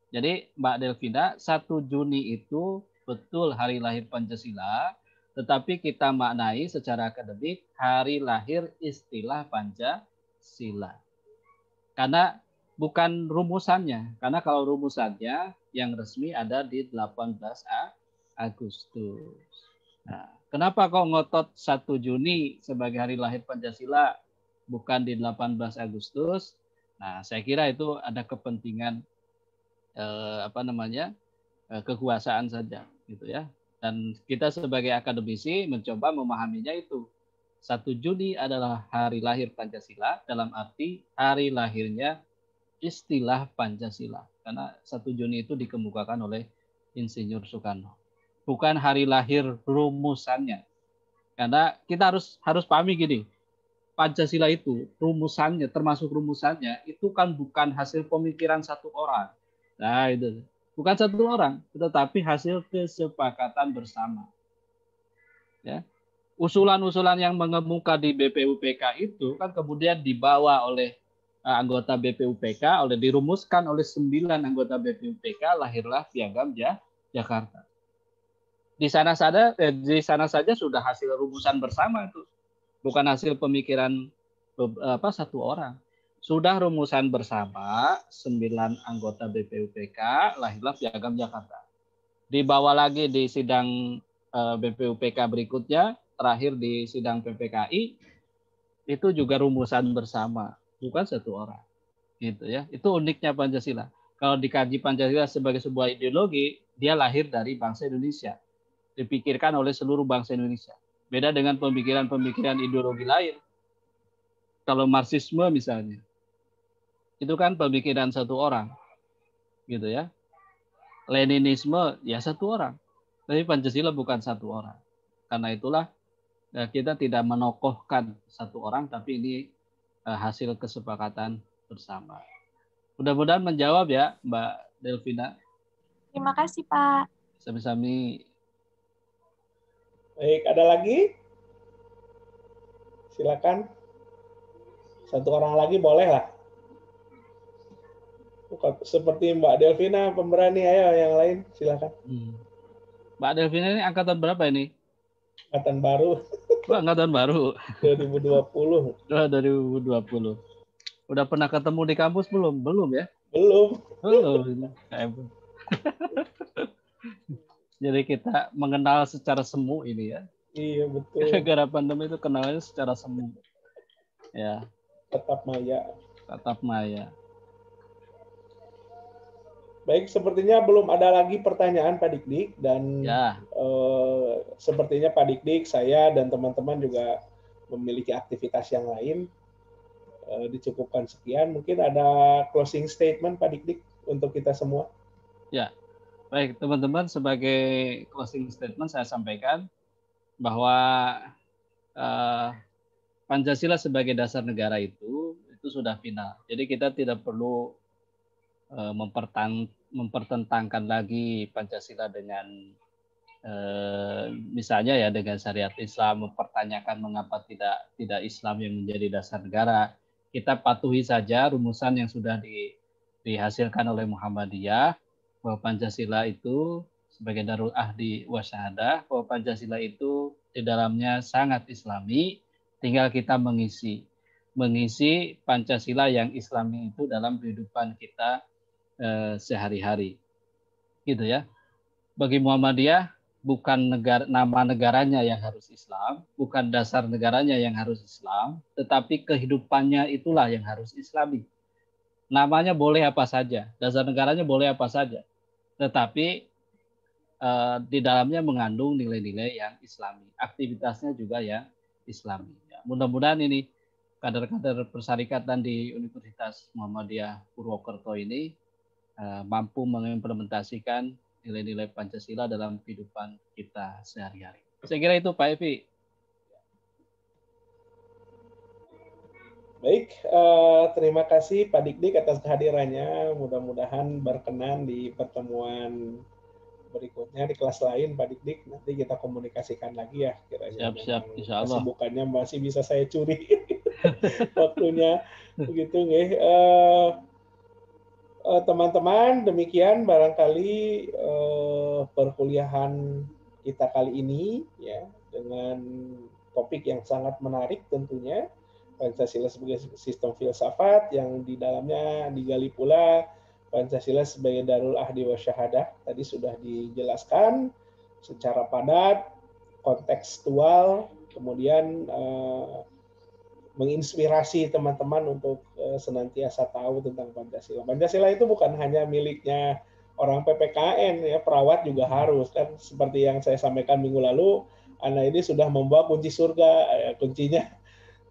Jadi Mbak Delvina, 1 Juni itu betul hari lahir Pancasila, tetapi kita maknai secara akademik hari lahir istilah Pancasila. Karena bukan rumusannya, karena kalau rumusannya yang resmi ada di 18 Agustus. Nah, kenapa kok ngotot 1 Juni sebagai hari lahir Pancasila bukan di 18 Agustus? Nah, saya kira itu ada kepentingan kekuasaan saja gitu ya. Dan kita sebagai akademisi mencoba memahaminya itu. 1 Juni adalah hari lahir Pancasila dalam arti hari lahirnya istilah Pancasila. Karena 1 Juni itu dikemukakan oleh Insinyur Soekarno. Bukan hari lahir rumusannya. Karena kita harus pahami gini. Pancasila itu rumusannya, termasuk rumusannya itu kan bukan hasil pemikiran satu orang. Nah, itu bukan satu orang, tetapi hasil kesepakatan bersama. Ya. Usulan-usulan yang mengemuka di BPUPK itu kan kemudian dibawa oleh anggota BPUPK, dirumuskan oleh 9 anggota BPUPK, lahirlah Piagam Jakarta. Di sana saja sudah hasil rumusan bersama itu, bukan hasil pemikiran satu orang. Sudah rumusan bersama 9 anggota BPUPK, lahirlah Piagam Jakarta. Dibawa lagi di sidang BPUPK berikutnya, terakhir di sidang PPKI, itu juga rumusan bersama, bukan satu orang. Gitu ya. Itu uniknya Pancasila. Kalau dikaji Pancasila sebagai sebuah ideologi, dia lahir dari bangsa Indonesia. Dipikirkan oleh seluruh bangsa Indonesia. Beda dengan pemikiran-pemikiran ideologi lain. Kalau Marxisme misalnya, itu kan pemikiran satu orang, gitu ya. Leninisme ya satu orang, tapi Pancasila bukan satu orang. Karena itulah kita tidak menokohkan satu orang, tapi ini hasil kesepakatan bersama. Mudah-mudahan menjawab ya, Mbak Delvina. Terima kasih, Pak. Sami-sami. Baik, ada lagi? Silakan. Satu orang lagi boleh lah. Seperti Mbak Delvina, pemberani, ayo yang lain silakan. Mbak Delvina ini angkatan berapa ini? Angkatan baru. Angkatan baru. 2020. 2020. Udah pernah ketemu di kampus belum? Belum ya? Belum. Jadi kita mengenal secara semu ini ya. Iya, betul. Gara-gara pandemi itu kenalnya secara semu. Ya. Tatap maya. Baik, sepertinya belum ada lagi pertanyaan Pak Dik-Dik, dan ya. Sepertinya Pak Dik-Dik, saya dan teman-teman juga memiliki aktivitas yang lain. Dicukupkan sekian. Mungkin ada closing statement Pak Dik-Dik untuk kita semua. Ya, baik teman-teman, sebagai closing statement saya sampaikan bahwa Pancasila sebagai dasar negara itu sudah final. Jadi kita tidak perlu mempertentangkan lagi Pancasila dengan misalnya ya dengan syariat Islam, mempertanyakan mengapa tidak Islam yang menjadi dasar negara. Kita patuhi saja rumusan yang sudah dihasilkan oleh Muhammadiyah, bahwa Pancasila itu sebagai Darul Ahdi wa Syahadah, bahwa Pancasila itu di dalamnya sangat Islami, tinggal kita mengisi Pancasila yang Islami itu dalam kehidupan kita sehari-hari, gitu ya. Bagi Muhammadiyah, bukan nama negaranya yang harus Islam, bukan dasar negaranya yang harus Islam, tetapi kehidupannya itulah yang harus Islami. Namanya boleh apa saja, dasar negaranya boleh apa saja, tetapi di dalamnya mengandung nilai-nilai yang Islami, aktivitasnya juga yang Islami. Ya, mudah-mudahan ini kader-kader persyarikatan di Universitas Muhammadiyah Purwokerto ini mampu mengimplementasikan nilai-nilai Pancasila dalam kehidupan kita sehari-hari. Saya kira itu Pak Evi. Baik, terima kasih Pak Dik-Dik atas kehadirannya. Mudah-mudahan berkenan di pertemuan berikutnya di kelas lain Pak Dik-Dik. Nanti kita komunikasikan lagi ya kiranya. Siap, insya Allah. Kesibukannya masih bisa saya curi waktunya. Begitu nggih. Teman-teman, demikian barangkali perkuliahan kita kali ini ya dengan topik yang sangat menarik tentunya, Pancasila sebagai sistem filsafat yang di dalamnya digali pula Pancasila sebagai darul ahdi wa syahadah. Tadi sudah dijelaskan secara padat, kontekstual, kemudian menginspirasi teman-teman untuk senantiasa tahu tentang Pancasila. Pancasila itu bukan hanya miliknya orang PPKN ya, perawat juga harus kan, seperti yang saya sampaikan minggu lalu, Anda ini sudah membawa kunci surga, kuncinya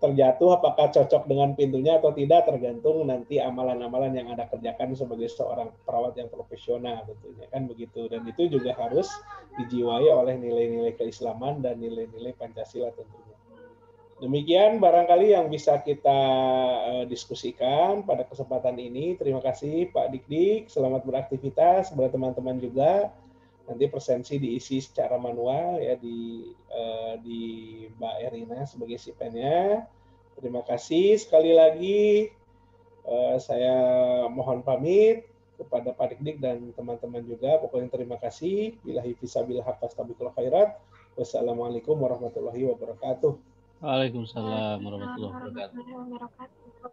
terjatuh apakah cocok dengan pintunya atau tidak tergantung nanti amalan-amalan yang Anda kerjakan sebagai seorang perawat yang profesional tentunya kan begitu, dan itu juga harus dijiwai oleh nilai-nilai keislaman dan nilai-nilai Pancasila tentunya. Demikian barangkali yang bisa kita diskusikan pada kesempatan ini. Terima kasih Pak Dik-Dik, selamat beraktivitas kepada teman-teman juga. Nanti presensi diisi secara manual ya di Mbak Erina sebagai sipennya. Terima kasih sekali lagi. Saya mohon pamit kepada Pak Dik-Dik dan teman-teman juga. Pokoknya terima kasih. Billahi fisabilillah fastabiqul khairat. Wassalamualaikum warahmatullahi wabarakatuh. Waalaikumsalam warahmatullahi wabarakatuh.